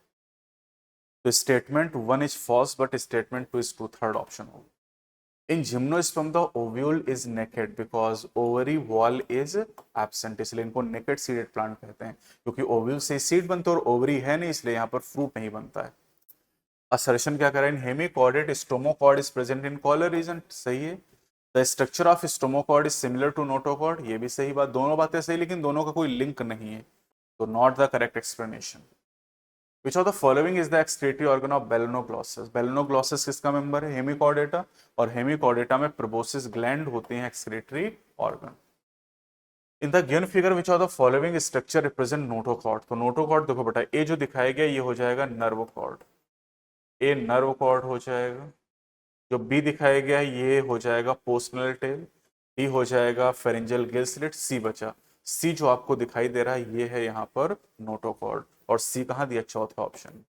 तो statement 1 is false but statement 2 is true, third option होगा। In gymnosperm the ovule is naked because ovary wall is absent. इसलिए इनको naked seeded plant कहते हैं, क्योंकि ओव्यूल से सीड बनते हैं और ओवरी है नहीं, इसलिए यहाँ पर फ्रूट नहीं बनता है। असर्शन क्या करें, in hemichordate stomochord is present in collar region. सही है। The structure of stomochord is similar to notochord. ये भी सही बात, दोनों बातें सही, लेकिन दोनों का कोई लिंक नहीं है, तो not the correct explanation. Which of the following is the excretory organ of Balanoglossus? Balanoglossus किसका मेंबर है, हेमिकॉर्डेटा, और हेमिकॉर्डेटा में प्रोबोसिस ग्लैंड होते हैं excretory organ. In the given figure which of the following structure represent notochord. तो notochord देखो बेटा, A जो दिखाया गया ये हो जाएगा nerve cord, A nerve cord हो जाएगा। जो बी दिखाया गया ये हो जाएगा पोस्टनल टेल, डी हो जाएगा फेरेंजियल गिल स्लिट, सी बचा। सी जो आपको दिखाई दे रहा है ये है यहाँ पर नोटोकॉर्ड। और सी कहाँ दिया, चौथे ऑप्शन में।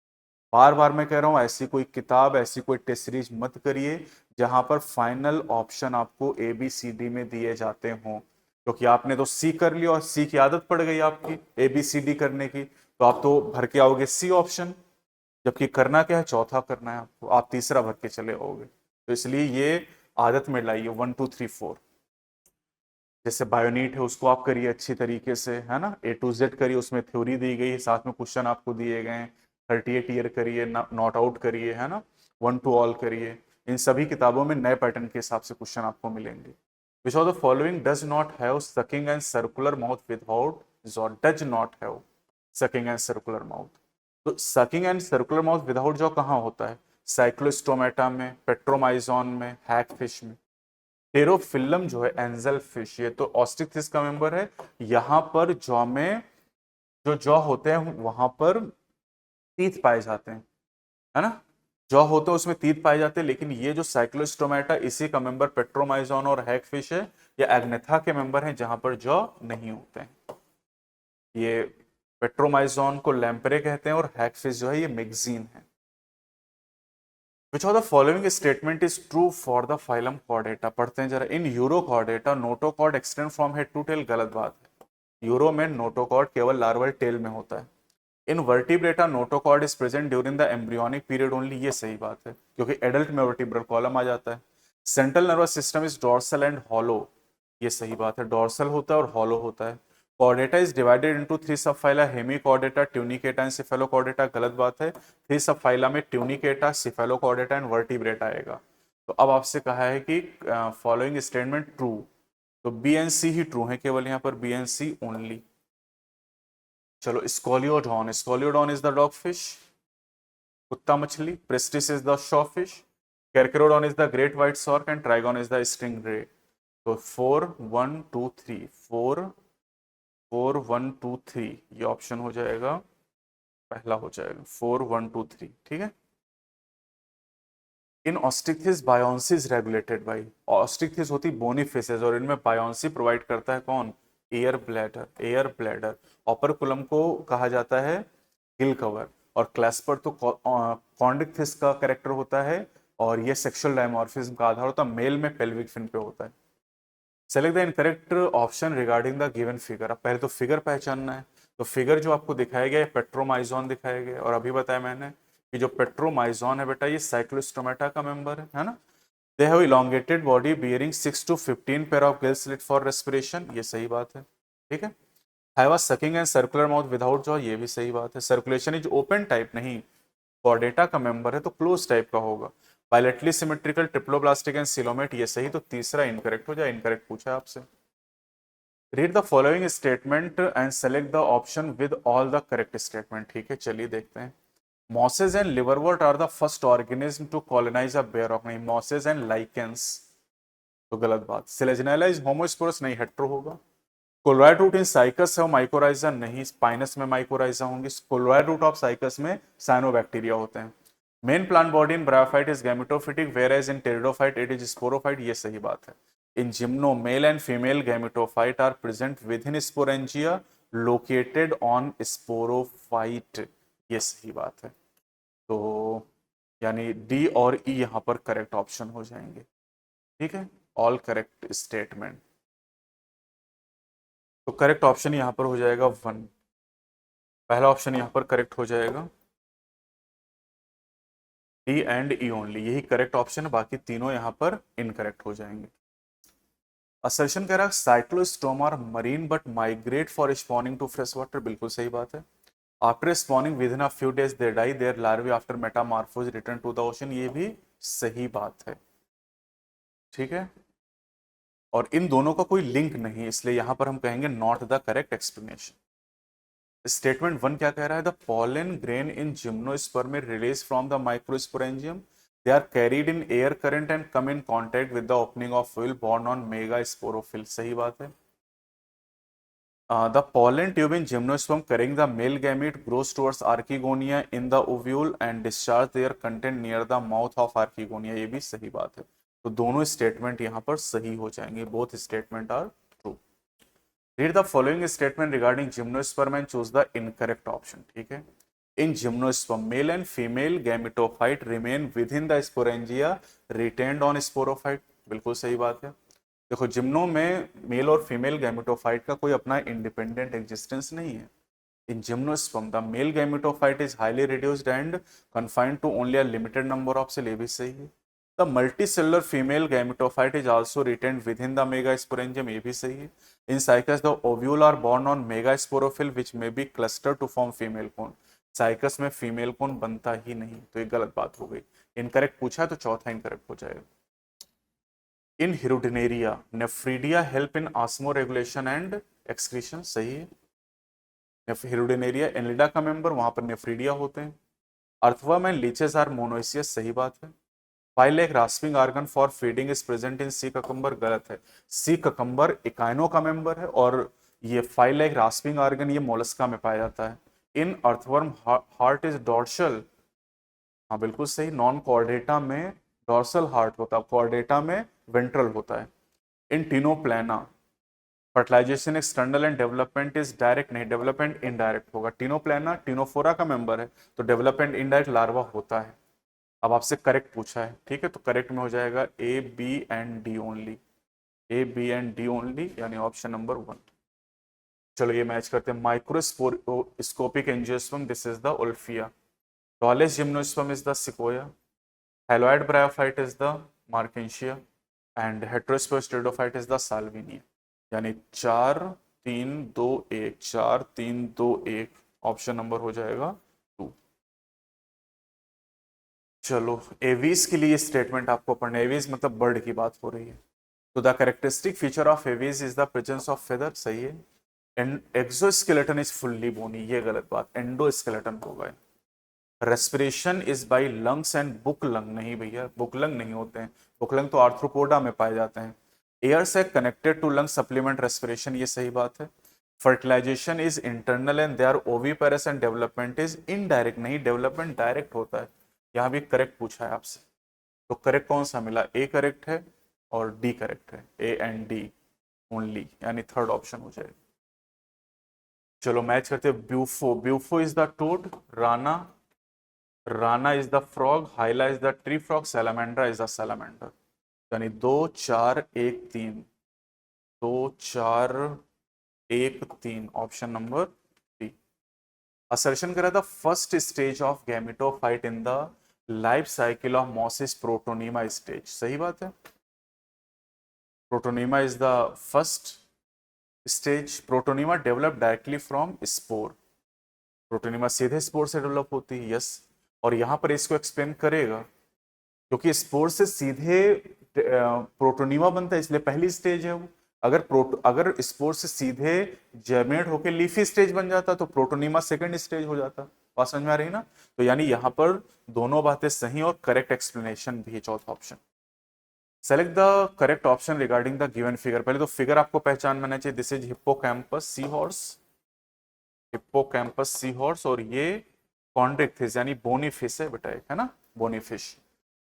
बार बार मैं कह रहा हूं ऐसी कोई किताब, ऐसी कोई टेस्ट सीरीज मत करिए जहां पर फाइनल ऑप्शन आपको ए बी सी डी में दिए जाते हों, क्योंकि आपने तो सी कर लिया और सी की आदत पड़ गई आपकी ए बी सी डी करने की, तो आप तो भर के आओगे सी ऑप्शन, जबकि करना क्या है, चौथा करना है आपको, आप तीसरा भर के चले आओगे। तो इसलिए ये आदत में लाइए 1 2 3 4। जैसे बायोनीट है उसको आप करिए अच्छी तरीके से, है ना, ए टू जेड करिए, उसमें थ्योरी दी गई है, साथ में क्वेश्चन आपको दिए गए हैं। 38 ईयर करिए, नॉट आउट करिए, है ना, वन टू ऑल करिए। इन सभी किताबों में नए पैटर्न के हिसाब से क्वेश्चन आपको मिलेंगे। Which of the following does not have sucking and circular mouth without jaw, does not have sucking and circular mouth. तो sucking and circular mouth without jaw कहाँ होता है, साइक्लोस्टोमेटा में, पेट्रोमाइजोन में, हैगफिश में। टेरोफिल्लम जो है एंजल फिश, ये तो ऑस्टिकथिस का मेंबर है। यहां पर जॉ में जो जॉ होते हैं वहां पर तीत पाए जाते हैं, है ना, जॉ होते हैं उसमें तीत पाए जाते हैं। लेकिन ये जो साइक्लोस्टोमेटा इसी का मेंबर पेट्रोमाइजोन और हैगफिश है, ये एग्नेथा के मेंबर हैं जहां पर जॉ नहीं होते हैं। ये पेट्रोमाइजोन को लैम्परे कहते हैं और हैगफिश जो है ये मैगजीन है। Which of the following statement is true for the phylum Chordata? पढ़ते हैं जरा। In Urochordata notochord extend from head to tail, गलत बात है। यूरो में नोटोकॉर्ड केवल लार्वल टेल में होता है। In Vertebrata notochord is present during the embryonic period only, ये सही बात है क्योंकि एडल्ट में वर्टिब्रल कॉलम आ जाता है। Central nervous system is dorsal and hollow, ये सही बात है, डॉर्सल होता है और हॉलो होता है। कॉर्डेटा इज डिवाइडेड इनटू 3 सब phyla, Hemichordata, Tunicata and cephalochordata, गलत बात है। 3 सब फाइला में ट्यूनिकेटा, सिफेलोकॉर्डेटा एंड वर्टिब्रेटा आएगा। तो अब आपसे कहा है कि फॉलोइंग स्टेटमेंट ट्रू, तो बी एंड सी ही ट्रू है, केवल यहाँ पर बी एंड सी ओनली। चलो Scoliodon, Scoliodon is the dog fish, कुत्ता मछली। Pristis is the saw fish. Carcharodon is the great white shark and Trygon is the stingray. तो 4 1 2 3, 4 4 1 2 3, ये ऑप्शन हो जाएगा, पहला हो जाएगा 4 1 2 3, ठीक है। इन ऑस्टिकथिस बायोन्सी इज रेगुलेटेड बाई, ऑस्टिकथिस होती बोनी फिशेज और इनमें बायोन्सी प्रोवाइड करता है कौन, air bladder, air bladder. Operculum को कहा जाता है गिल कवर, और क्लैस्पर तो कॉन्डिकथिस का कैरेक्टर होता है, और ये सेक्सुअल डायमॉर्फिज्म का आधार होता है, मेल में पेल्विक फिन पे होता है। Select the incorrect option regarding the given figure. अब पहले तो फिगर पहचानना है, तो फिगर जो आपको दिखाया गया है पेट्रोमाइजोन दिखाया गया, और अभी बताया मैंने कि जो पेट्रोमाइजोन है बेटा ये साइक्लोस्टोमेटा का मेंबर है ना। They have elongated body bearing 6 to 15 pair of gill slit for respiration, ये सही बात है, ठीक है। Have a sucking and circular mouth without jaw, ये भी सही बात है। सर्कुलेशन इज ओपन टाइप, नहीं, कॉर्डेटा का मेंबर है तो क्लोज टाइप का होगा। Bilaterally symmetrical, triploblastic and coelomate, ये सही, तो तीसरा इनकरेक्ट हो जाए, इनकरेक्ट पूछा है आपसे। Read the following statement and select the option with all the correct statement, ठीक है, चलिए देखते हैं। Mosses and liverwort are the first organism to colonise a bare rock, नहीं, मॉसेज एंड लाइकेंस, तो गलत बात। सिलेजनेला इज होमोस्पोरस, नहीं, हेट्रो होगा। कोलोराइड रूट इन साइकस है माइकोराइजा, नहीं, स्पाइनस में माइकोराइजा होंगे। कोलोराइड रूट ऑफ साइकस में साइनोबैक्टीरिया होते हैं। Main plant body in bryophyte is gametophytic whereas in pteridophyte it is sporophyte, ये सही बात है। In gymno male and female gametophyte are present within sporangia located on sporophyte, ये सही बात है। तो यानी डी और ई यहां पर करेक्ट ऑप्शन हो जाएंगे, ठीक है, ऑल करेक्ट स्टेटमेंट। तो करेक्ट ऑप्शन यहां पर हो जाएगा 1, पहला ऑप्शन यहां पर करेक्ट हो जाएगा, डी एंड ई ओनली, यही करेक्ट ऑप्शन है, बाकी तीनों यहां पर इनकरेक्ट हो जाएंगे। असर्शन कह रहा है cyclostome are marine but migrate for spawning to fresh water, बिल्कुल सही बात है। After spawning within a few days they die their larvae after metamorphosis return to the ocean, ये भी सही बात है, ठीक है। और इन दोनों का कोई लिंक नहीं, इसलिए यहां पर हम कहेंगे not the correct explanation. Statement 1 क्या कह रहा है, the pollen grain in gymnosperm release from the microsporangium, they are carried in air current and come in contact with the opening of ovule borne on megasporophyll, सही बात है। The pollen tube in gymnosperm carrying the male gamete grows towards archegonia in the ovule and discharge their content near the mouth of archegonia, ये भी सही बात है। तो दोनों स्टेटमेंट यहाँ पर सही हो जाएंगे, both statement are true. Read the following statement regarding gymnosperm and choose the incorrect option. ठीक है, in gymnosperm male and female gametophyte remain within the sporangia retained on sporophyte. बिल्कुल सही बात है। देखो, जिम्नो में मेल और female gametophyte का कोई अपना इंडिपेंडेंट एग्जिस्टेंस नहीं है। In gymnosperm the male gametophyte is highly reduced and confined to only a limited number of cell, ये भी सही है। The multicellular female gametophyte is also retained within the megasporangium, ये भी सही है। In Cycas the ovule are borne on megasporophyll which may be cluster to form female cone. Cycas में female cone बनता ही नहीं, तो ये गलत बात हो गई। इनकरेक्ट पूछा है तो चौथा इनकरेक्ट हो जाएगा। In Hirudinaria nephridia help in osmoregulation and excretion, सही है। हिरुडिनेरिया एनिलिडा का मेंबर, वहां पर नेफ्रीडिया होते हैं। Earthworm and leeches are monoecious, सही बात है। फाइल एक rasping organ for feeding is present in sea cucumber, गलत है। सी ककम्बर इकाइनो का मेंबर है और ये फाइल एक रास्पिंग आर्गन ये मोलस्का में पाया जाता है। In earthworm heart is dorsal, हाँ बिल्कुल सही। नॉन कॉर्डेटा में डॉर्सल हार्ट होता है, कॉर्डेटा में वेंट्रल होता है। In Ctenoplana fertilisation external and development is direct, नहीं डेवलपमेंट इनडायरेक्ट होगा। टिनोप्लाना टिनोफोरा का मेंबर है, तो डेवलपमेंट इनडायरेक्ट लार्वा होता है। अब आपसे करेक्ट पूछा है, ठीक है, तो करेक्ट में हो जाएगा A B and D only, A B and D only, यानी ऑप्शन नंबर 1। चलो ये मैच करते हैं। Microscopic angiosperm, this is the Wolffia. Tallest gymnosperm is the Sequoia. Haploid bryophyte is the Marchantia and heterosporous pteridophyte is the Salvinia. यानी 4-3-2-1, 4-3-2-1, option number हो जाएगा 2। चलो aves के लिए स्टेटमेंट आपको पढ़ना, एवीज मतलब बर्ड की बात हो रही है। तो the characteristic feature of aves is the presence of feather, सही है। एंड एक्सोस्केलेटन इज फुल्ली बोनी, ये गलत बात, एंडोस्केलेटन होगा। Respiration is by lungs and book lung, नहीं भैया बुक लंग नहीं होते हैं, बुक लंग तो आर्थ्रोपोडा में पाए जाते हैं। एयर से connected to lung supplement respiration, ये सही बात है। Fertilisation is internal and they are oviparous and development is indirect, नहीं डेवलपमेंट डायरेक्ट होता है। यहाँ भी करेक्ट पूछा है आपसे, तो करेक्ट कौन सा मिला, ए करेक्ट है और डी करेक्ट है, ए एंड डी ओनली, यानी थर्ड ऑप्शन हो जाएगा। चलो मैच करते हैं। Bufo, Bufo is the toad. Rana, Rana is the frog. Hyla is the tree frog. Salamandra is the salamander. यानी 2-4-1-3, 2-4-1-3, ऑप्शन नंबर 3। असर्शन करा था first stage of gametophyte in the life cycle of mosses protonema stage, सही बात है। Protonema is the first stage. Protonema develop directly from spore, protonema सीधे spore से develop होती है, यस। और यहां पर इसको एक्सप्लेन करेगा क्योंकि स्पोर से सीधे प्रोटोनीमा बनता है, इसलिए पहली स्टेज है वो। अगर स्पोर से सीधे जर्मिनेट होकर लीफी स्टेज बन जाता तो प्रोटोनीमा सेकंड स्टेज हो जाता। बात समझ में आ रही ना। तो यानी यहां पर दोनों बातें सही और करेक्ट एक्सप्लेनेशन भी है, चौथा option. Select the correct option regarding the given figure. पहले तो फिगर आपको पहचान में आना चाहिए, this is Hippocampus sea horse, Hippocampus sea horse, और ये कॉन्ड्रिक्थिस यानी बोनी फिश है बेटा, एक है ना बोनी फिश।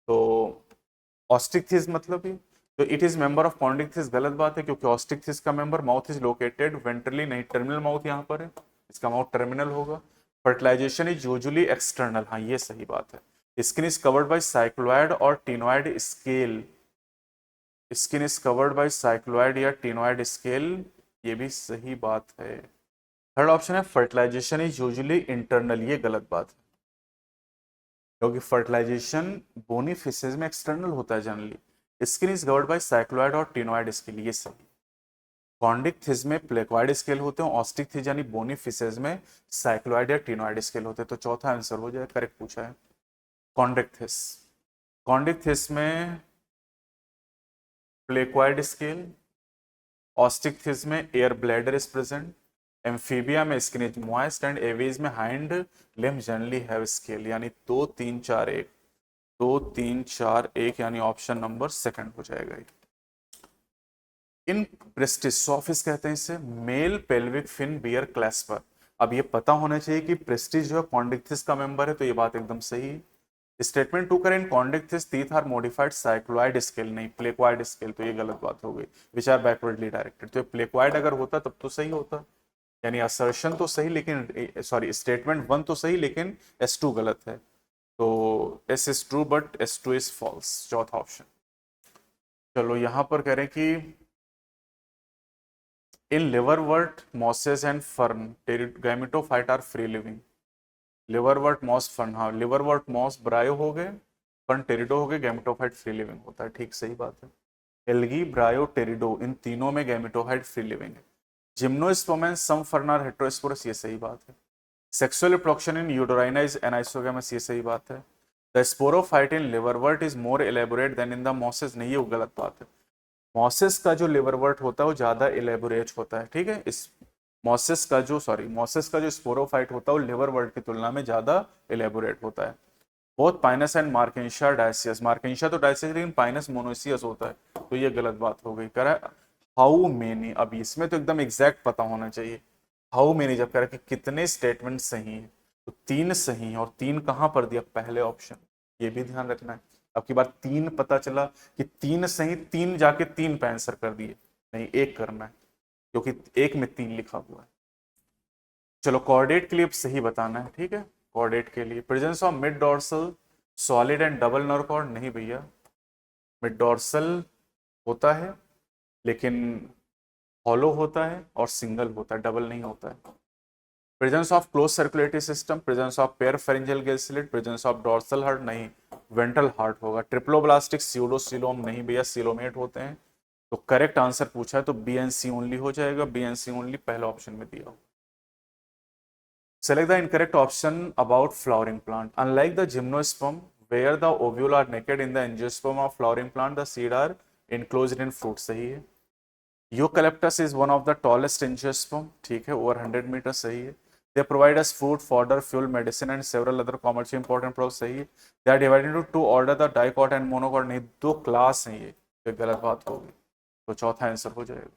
तो ऑस्टिकथिस मतलब ही, तो it is member of Chondrichthyes, गलत बात है क्योंकि ऑस्टिकथिस का member mouth is located ventrally, नहीं टर्मिनल माउथ यहाँ पर है, इसका माउथ टर्मिनल होगा। फर्टिलाइजेशन इज यूजुअली एक्सटर्नल, हाँ ये सही बात है। Skin is covered by cycloid और ctenoid scale, skin is covered by cycloid या टिनोइड स्केल, ये भी सही बात है। थर्ड ऑप्शन है फर्टिलाइजेशन इज यूजुअली इंटरनल, ये गलत बात है क्योंकि फर्टिलाइजेशन बोनी फिशेज में एक्सटर्नल होता है generally. Skin is covered by cycloid और टिनोइड स्केल, ये सही। कॉन्डिक में प्लेक्वाइड स्केल होते हैं, ऑस्टिक थिज यानी बोनी फिशेज में साइक्लोइड या टिनोइड स्केल होते हैं, तो चौथा आंसर हो जाए, करेक्ट पूछा है। कॉन्डिक्थिस, कॉन्डिक्थिस में प्लेक्वाइड स्केल, ऑस्टिक थिज में air bladder is present, Amphibia में skin is moist and Aves में hind limb generally have scale, यानी 2-3-4-1, 2-3-4-1, यानी ऑप्शन नंबर सेकंड हो जाएगा। इन प्रेस्टिस, सॉफिस कहते हैं इसे, मेल पेल्विक फिन बियर क्लैस्पर। अब ये पता होना चाहिए कि प्रेस्टिस जो है कॉन्डिक्थिस का मेंबर है, तो ये बात एकदम सही है। स्टेटमेंट 2 करें, in Chondrichthyes teeth are modified cycloid scale, नहीं प्लेक्वाइड स्केल, तो ये गलत बात हो गई, विच आर बैकवर्डली डायरेक्टेड। तो प्लेक्वाइड अगर होता तब तो सही होता, यानी असर्शन तो सही लेकिन सॉरी स्टेटमेंट 1 तो सही लेकिन S2 गलत है, तो S is true but S2 is false, चौथा ऑप्शन। चलो यहां पर कह रहे हैं कि in liverwort mosses and fern gametophyte are free living. Liverwort moss fern, हाँ लिवरवर्ट मॉस ब्रायो हो गए, फर्न टेरिडो हो गए, गैमेटोफाइट फ्री लिविंग होता है, ठीक सही बात है। एल्गी ब्रायो टेरिडो इन तीनों में गैमेटोफाइट फ्री लिविंग है। Gymnosperm and some fern are heterosporous, ये सही बात है। Sexual reproduction in Eudorina is anisogamous, ये सही बात है। The sporophyte in liverwort is more elaborate than in the mosses, नहीं ये गलत बात है। मॉसेस का जो लिवरवर्ट होता है वो ज्यादा एलेबोरेट होता है, ठीक है। इस मॉसेस का जो स्पोरोफाइट होता है वो लिवरवर्ट की तुलना में ज्यादा एलेबोरेट होता है। Both Pinus and Marchantia dioecious, Marchantia तो डायसियस लेकिन पाइनस मोनोसियस होता है, तो ये गलत बात हो गई। कह रहा है हाउ मेनी, अब इसमें तो एकदम एग्जैक्ट पता होना चाहिए। हाउ मेनी जब कह रहा है कि कितने स्टेटमेंट सही हैं, तो 3 सही हैं, और 3 कहां पर दिया, पहले ऑप्शन, ये भी ध्यान रखना है। अब की बार 3 पता चला कि 3 सही, 3 जाके 3 पे आंसर कर दिए, नहीं 1 करना है, क्योंकि 1 में 3 लिखा हुआ है। चलो कोऑर्डिनेट के लिए सही बताना है, ठीक है। कोऑर्डिनेट के लिए presence of mid dorsal solid and double nerve cord, नहीं भैया, मिड डॉर्सल होता है लेकिन हॉलो होता है और सिंगल होता है, डबल नहीं होता है। Presence of close circulatory system, presence of pair pharyngeal gas slit, presence of dorsal heart, नहीं वेंट्रल हार्ट होगा। ट्रिप्लोब्लास्टिक स्यूडोसिलोम, नहीं भैया सिलोमेट होते हैं। तो करेक्ट आंसर पूछा है तो बी एंड सी ओनली हो जाएगा, बी एंड सी ओनली पहला ऑप्शन में दिया हो। Select the incorrect option about flowering plant. Unlike the gymnosperm, where the ovule are naked, in the angiosperm of flowering plant, the seed are enclosed in fruit. सही है। Eucalyptus is one of the tallest angiosperm. ठीक है, over 100 meters, सही है। They provide us food, fodder, fuel, medicine, and several other commercially important products. सही है। They are divided into 2 order, the dicot and monocot. नहीं, 2 class हैं ये गलत बात होगी, तो चौथा आंसर हो जाएगा।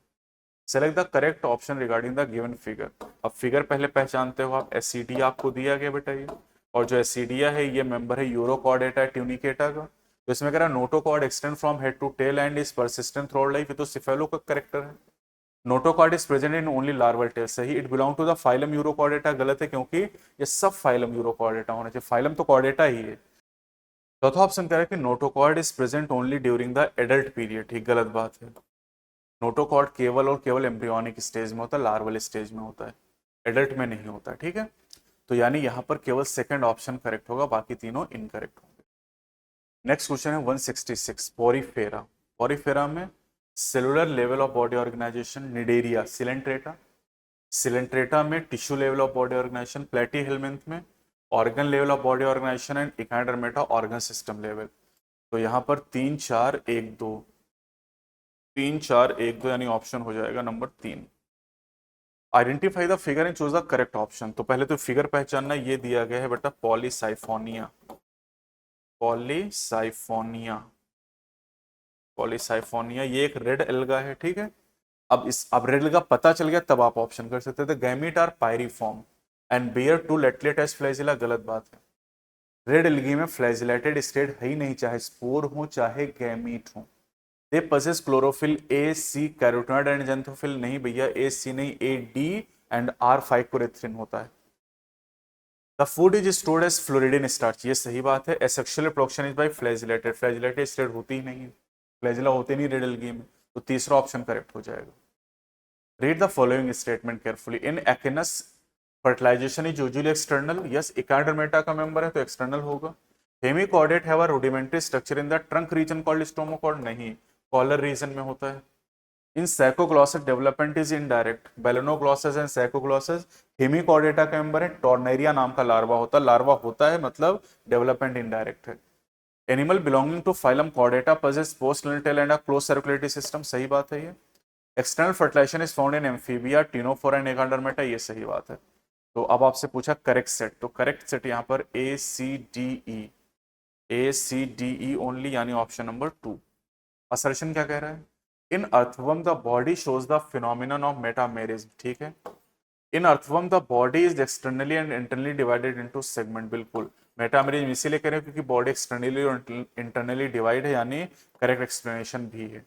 Select the correct option regarding the given figure. अब फिगर पहले पहचानते हो आप, एसिडिया आपको दिया गया बेटा ये, और जो एसिडिया है ये मेंबर है यूरोकॉर्डेटा ट्यूनिकेटा का। तो इसमें कह रहा है notochord extend from head to tail and is persistent through life, ये तो सिफेलो का करेक्टर है। Notochord is present in only larval tail, सही। It belong to the phylum Urochordata, गलत है क्योंकि ये सब फाइलम यूरोकॉर्डेटा होना चाहिए, फाइलम तो कॉर्डेटा ही है। चौथा ऑप्शन कह रहा है कि notochord is present only during the adult period, ठीक गलत बात है। नोटोकॉर्ड केवल और केवल एम्ब्रियोनिक स्टेज में होता है, लार्वल स्टेज में होता है, एडल्ट में नहीं होता है, ठीक है। तो यानी यहां पर केवल सेकंड ऑप्शन करेक्ट होगा, बाकी तीनों इनकरेक्ट होंगे। नेक्स्ट क्वेश्चन है 166, पोरीफेरा। पोरीफेरा में cellular level of body organisation Cnidaria Coelenterata, Coelenterata में tissue level of body organisation platyhelminth में organ level of body organisation and Echinodermata organ system level. तो यहां पर 3 4 1 2, 3 4 1 2 यानी ऑप्शन हो जाएगा number 3। Identify the figure and choose the correct option. तो पहले तो फिगर पहचानना, ये दिया गया है बेटा पॉलीसाइफोनिया, पॉलीसाइफोनिया, पॉलीसाइफोनिया, ये एक रेड एल्गा है, ठीक है। अब रेड एल्गा पता चल गया तब आप ऑप्शन कर सकते थे। Gamete are pyriform and bear two lateral flagella, गलत बात है। रेड एल्गी में फ्लैजिलेटेड स्टेट है ही नहीं, चाहे स्पोर हो चाहे गैमीट हो। They possess chlorophyll A C carotenoid and xanthophyll, नहीं भैया ए सी नहीं, a d and r phycoerythrin होता है। The food is stored as floridean starch, ये सही बात है। Asexual reproduction is by flagellated, flagellated state होती ही नहीं, फ्लैजिला होते नहीं रेड एल्गी में, तो तीसरा ऑप्शन करेक्ट हो जाएगा। Read the following statement carefully. In actinus fertilization is usually external, yes echinodermata का मेंबर है तो एक्सटर्नल होगा। Hemichordate have a rudimentary structure in the trunk region called stomochord, नहीं कॉलर रीजन में होता है। In saccoglossus development is indirect, balanoglossus and saccoglossus hemichordata का member है, टॉर्नेरिया नाम का लार्वा होता है मतलब डेवलपमेंट इनडायरेक्ट है। Animal belonging to phylum chordata possess post tell and a closed circulatory system, सही बात है ये। External fertilization is found in amphibia, ctenophora and echinodermata, ये सही बात है। तो अब आपसे पूछा करेक्ट सेट, तो करेक्ट सेट यहाँ पर a C D e, a C D E only, यानी ऑप्शन नंबर 2। असर्शन क्या कह रहा है, in earthworm the body shows the phenomenon of metamerism, ठीक है। In earthworm the body is externally and internally divided into segment, बिल्कुल। Metamerism इसीलिए कह रहे हैं क्योंकि बॉडी एक्सटर्नली और इंटरनली डिवाइड है, यानी करेक्ट एक्सप्लेनेशन भी है।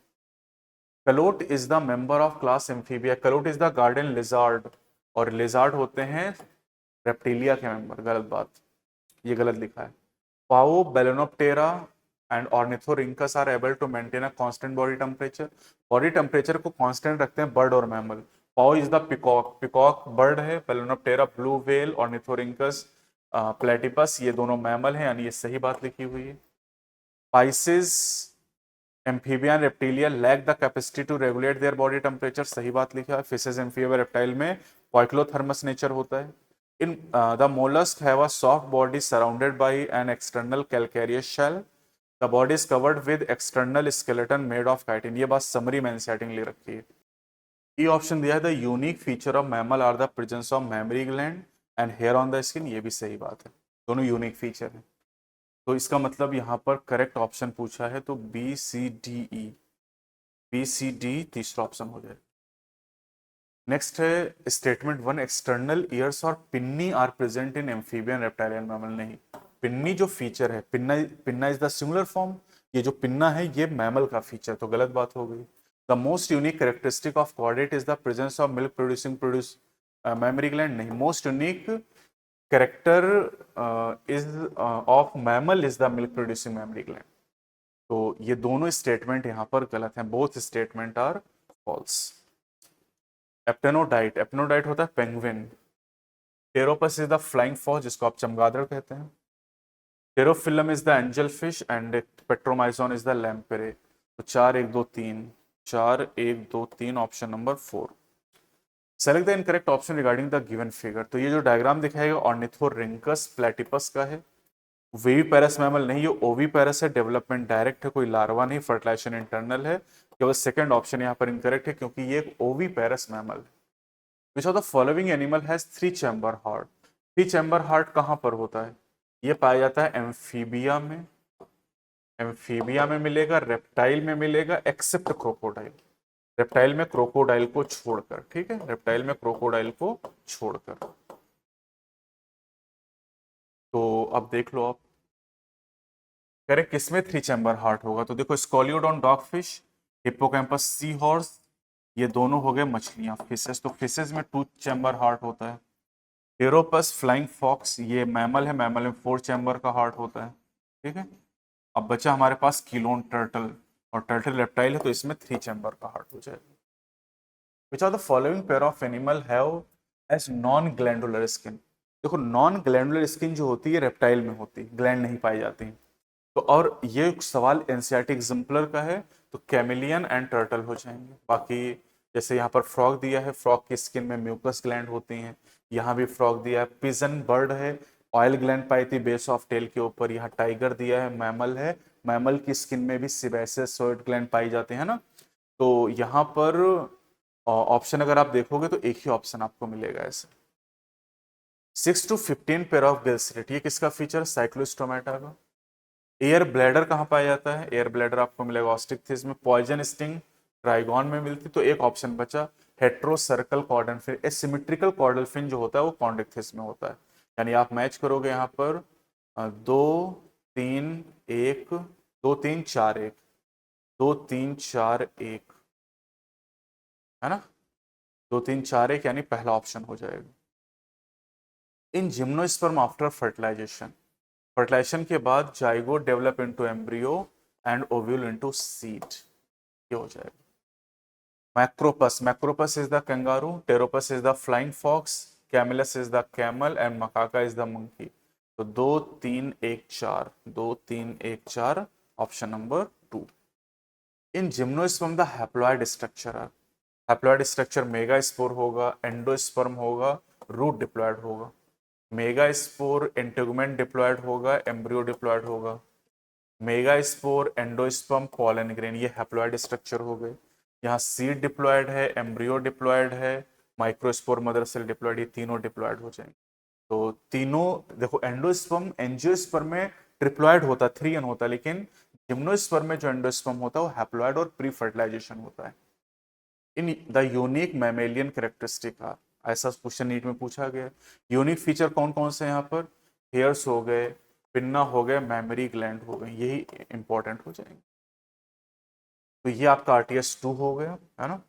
Calotes is the member of class amphibia, calotes is the garden lizard, और लिजार्ड होते हैं रेप्टिलिया के मेंबर, गलत बात, ये गलत लिखा है। Pavo balaenoptera and ornithorhynchus are able to maintain a constant body temperature को कांस्टेंट रखते हैं बर्ड और mammal. Pavo is the peacock, peacock bird है, balaenoptera blue whale, ornithorhynchus platypus, ये दोनों मैमल हैं, यानी ये सही बात लिखी हुई है। Pisces amphibian Reptilia lack the capacity to regulate their body temperature, सही बात लिखा है। फिशेस एम्फीबिया रेप्टाइल में पॉइक्लोथर्मस नेचर होता है। In the mollusc have a soft body surrounded by an external calcareous shell, the body is covered with external skeleton made of chitin, ये बात summary में सेटिंग ले रखी है। ये ऑप्शन दिया है the unique feature of mammal are the presence of memory gland and hair on the skin, ये भी सही बात है, दोनों यूनिक फीचर है। तो इसका मतलब यहाँ पर करेक्ट ऑप्शन पूछा है तो b c D e, b c d तीसरा ऑप्शन हो जाए। नेक्स्ट है स्टेटमेंट वन, एक्सटर्नल ईयर्स और pinnae are present in amphibian reptilian mammal, नहीं, पिन्नी जो फीचर है, pinna pinna is the singular form, ये जो पिन्ना है ये मैमल का फीचर, तो गलत बात हो गई। The most unique characteristic of chordate is the presence of milk produce mammary gland, नहीं, most unique character is of mammal is the milk producing mammary gland, तो ये दोनों स्टेटमेंट यहाँ पर गलत हैं, both statement are false. Aptenodytes, aptenodytes होता है penguin. Pteropus is the flying fox, जिसको आप चमगादड़ कहते हैं। Pterophyllum is the angel fish and petromyzon is the lamprey, तो 4 1 2 3, 4 1 2 3, option number 4। Select the incorrect option regarding the given figure, तो ये जो डायग्राम दिखाएगा ऑर्निथोरिंकस प्लेटिपस का है, वेविपेरस मैमल नहीं, ये ओविपेरस है, डेवलपमेंट डायरेक्ट है, कोई लार्वा नहीं, फर्टिलाइजेशन इंटरनल है, केवल सेकंड ऑप्शन यहाँ पर इनकरेक्ट है क्योंकि ये एक ओविपेरस मैमल है। विच of the following animal has 3 chamber heart, 3 chamber heart कहाँ पर होता है, ये पाया जाता है एम्फीबिया में, एम्फीबिया में मिलेगा, रेप्टाइल में मिलेगा, एक्सेप्ट क्रोकोडाइल, रेप्टाइल में क्रोकोडाइल को छोड़कर, ठीक है, रेप्टाइल में क्रोकोडाइल को छोड़कर। तो अब देख लो आप, कह रहे किसमें 3 चैम्बर हार्ट होगा, तो देखो Scoliodon dog fish, hippocampus sea horse, ये दोनों हो गए मछलियां फिशेस, तो फिशेस में 2 चैम्बर हार्ट होता है। टेरोपस फ्लाइंग फॉक्स, ये मैमल है, मैमल में 4 चैम्बर का हार्ट होता है, ठीक है। अब बचा हमारे पास कीलोन टर्टल, और टर्टल रेप्टाइल है तो इसमें 3 चैम्बर का हार्ट हो जाएगा। Which are the following pair of animal have as non glandular skin, देखो नॉन ग्लैंडुलर स्किन जो होती है रेप्टाइल में होती है, ग्लैंड नहीं पाई जाती, तो और ये सवाल एनसीईआरटी एग्जाम्पलर का है तो कैमिलियन एंड टर्टल हो जाएंगे। बाकी जैसे यहाँ पर फ्रॉग दिया है, फ्रॉग की स्किन में म्यूकस ग्लैंड होती हैं, यहाँ भी फ्रॉग दिया है। पिजन बर्ड है, ऑयल ग्लैंड पाई थी बेस ऑफ टेल के ऊपर। यहाँ टाइगर दिया है, मैमल है, मैमल की स्किन में भी सिबेसियस सोइड ग्लैंड पाई जाते हैं ना। तो यहाँ पर ऑप्शन अगर आप देखोगे तो एक ही ऑप्शन आपको मिलेगा ऐसे। 6 to 15 pair of gill slit, ये किसका फीचर, साइक्लोस्टोमेटा का। एयर ब्लैडर कहाँ पाया जाता है, एयर ब्लैडर आपको मिलेगा ऑस्टिकथिस में। पॉइजन स्टिंग ट्राइगॉन में मिलती, तो एक ऑप्शन बचा hetero circle कॉर्डन fin. Asymmetrical chordal fin जो होता है वो कॉन्डिक्थिस में होता है, यानी आप मैच करोगे यहाँ पर 2 3 1 2 3 4 1 2 3 4 1, है ना, 2 3 4 1, यानी पहला ऑप्शन हो जाएगा। In gymnosperm after fertilization, fertilization के बाद zygote develop into embryo and ovule into seed, ये हो जाएगा। Macropus, macropus is the kangaroo, pteropus is the flying fox, camelus is the camel and macaca is the monkey. तो 2 3 1 4, 2 3 1 4, option number 2। In gymnosperm the haploid structure are, haploid structure megaspore होगा, endosperm होगा, root diploid होगा। Megaspore integument diploid होगा, embryo diploid होगा। Megaspore endosperm pollen grain, ये haploid structure हो गए। यहाँ सीड डिप्लॉयड है, एम्ब्रियो डिप्लॉयड है, माइक्रोस्पोर मदर सेल डिप्लॉयड, ये तीनों डिप्लॉयड हो जाएंगे। तो तीनों देखो, एंडोस्पर्म एंजियोस्पर्म में ट्रिप्लॉयड होता है, 3n होता है, लेकिन जिम्नोस्पर्म में जो एंडोस्पर्म होता है वो हैप्लॉयड और प्री फर्टिलाइजेशन होता है। In the unique mammalian characteristic are, ऐसा क्वेश्चन नीट में पूछा गया। यूनिक फीचर कौन कौन से यहाँ पर, हेयर्स हो गए, पिन्ना हो गए, मेमोरी ग्लैंड हो गए, यही इंपॉर्टेंट हो जाएंगे। तो ये आपका RTS2 हो गया, है ना।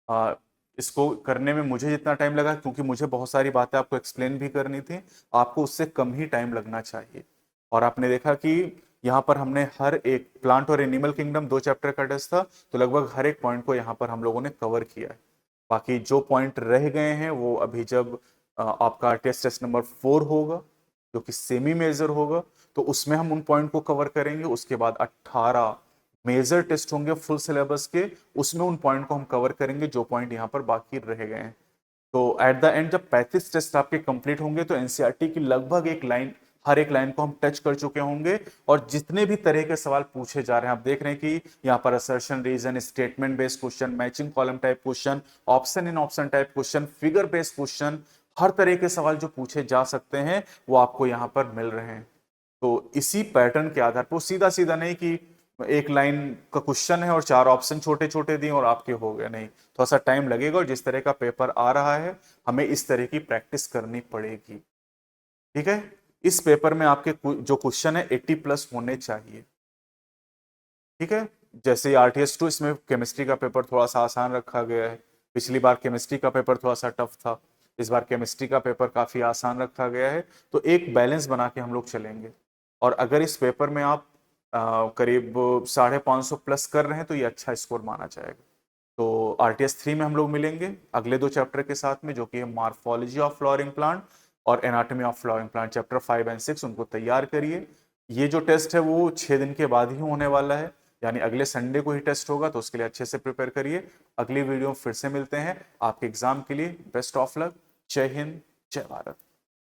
आ, इसको करने में मुझे जितना टाइम लगा, क्योंकि मुझे बहुत सारी बातें आपको एक्सप्लेन भी करनी थी, आपको उससे कम ही टाइम लगना चाहिए। और आपने देखा कि यहाँ पर हमने हर एक प्लांट और एनिमल किंगडम 2 चैप्टर का टेस्ट था, तो लगभग हर एक पॉइंट को यहाँ पर हम लोगों ने कवर किया है। बाकी जो पॉइंट रह गए हैं वो अभी जब आपका टेस्ट नंबर 4 होगा, जो कि सेमी मेजर होगा, तो उसमें हम उन पॉइंट को कवर करेंगे। उसके बाद 18 मेजर टेस्ट होंगे फुल सिलेबस के, उसमें उन पॉइंट को हम कवर करेंगे जो पॉइंट यहाँ पर बाकी रह गए हैं। तो एट द एंड जब 35 टेस्ट आपके कंप्लीट होंगे तो एनसीईआरटी की लगभग एक लाइन, हर एक लाइन को हम टच कर चुके होंगे। और जितने भी तरह के सवाल पूछे जा रहे हैं, आप देख रहे हैं कि यहाँ पर assertion, reason, statement based question, matching column type question, option in option type question, figure based question, हर तरह के सवाल जो पूछे जा सकते हैं वो आपको यहाँ पर मिल रहे हैं। तो इसी पैटर्न के आधार पर, सीधा सीधा नहीं कि एक लाइन का क्वेश्चन है और 4 ऑप्शन छोटे छोटे दिए और आपके हो गए, नहीं, थोड़ा सा टाइम लगेगा। और जिस तरह का पेपर आ रहा है हमें इस तरह की प्रैक्टिस करनी पड़ेगी, ठीक है। इस पेपर में आपके जो क्वेश्चन है 80+ होने चाहिए, ठीक है। जैसे RTS2, इसमें केमिस्ट्री का पेपर थोड़ा सा आसान रखा गया है। पिछली बार केमिस्ट्री का पेपर थोड़ा सा टफ था, इस बार केमिस्ट्री का पेपर काफी आसान रखा गया है। तो एक बैलेंस बना के हम लोग चलेंगे। और अगर इस पेपर में आप करीब 550 कर रहे हैं तो ये अच्छा स्कोर माना जाएगा। तो RTS3 में हम लोग मिलेंगे अगले 2 चैप्टर के साथ में, जो कि है मार्फोलॉजी ऑफ फ्लावरिंग प्लांट और anatomy of flowering plant, chapter 5 and 6। उनको तैयार करिए। ये जो टेस्ट है वो 6 दिन के बाद ही होने वाला है, यानी अगले संडे को ही टेस्ट होगा, तो उसके लिए अच्छे से प्रिपेयर करिए। अगली वीडियो में फिर से मिलते हैं। आपके एग्जाम के लिए बेस्ट ऑफ लक। जय हिंद, जय भारत।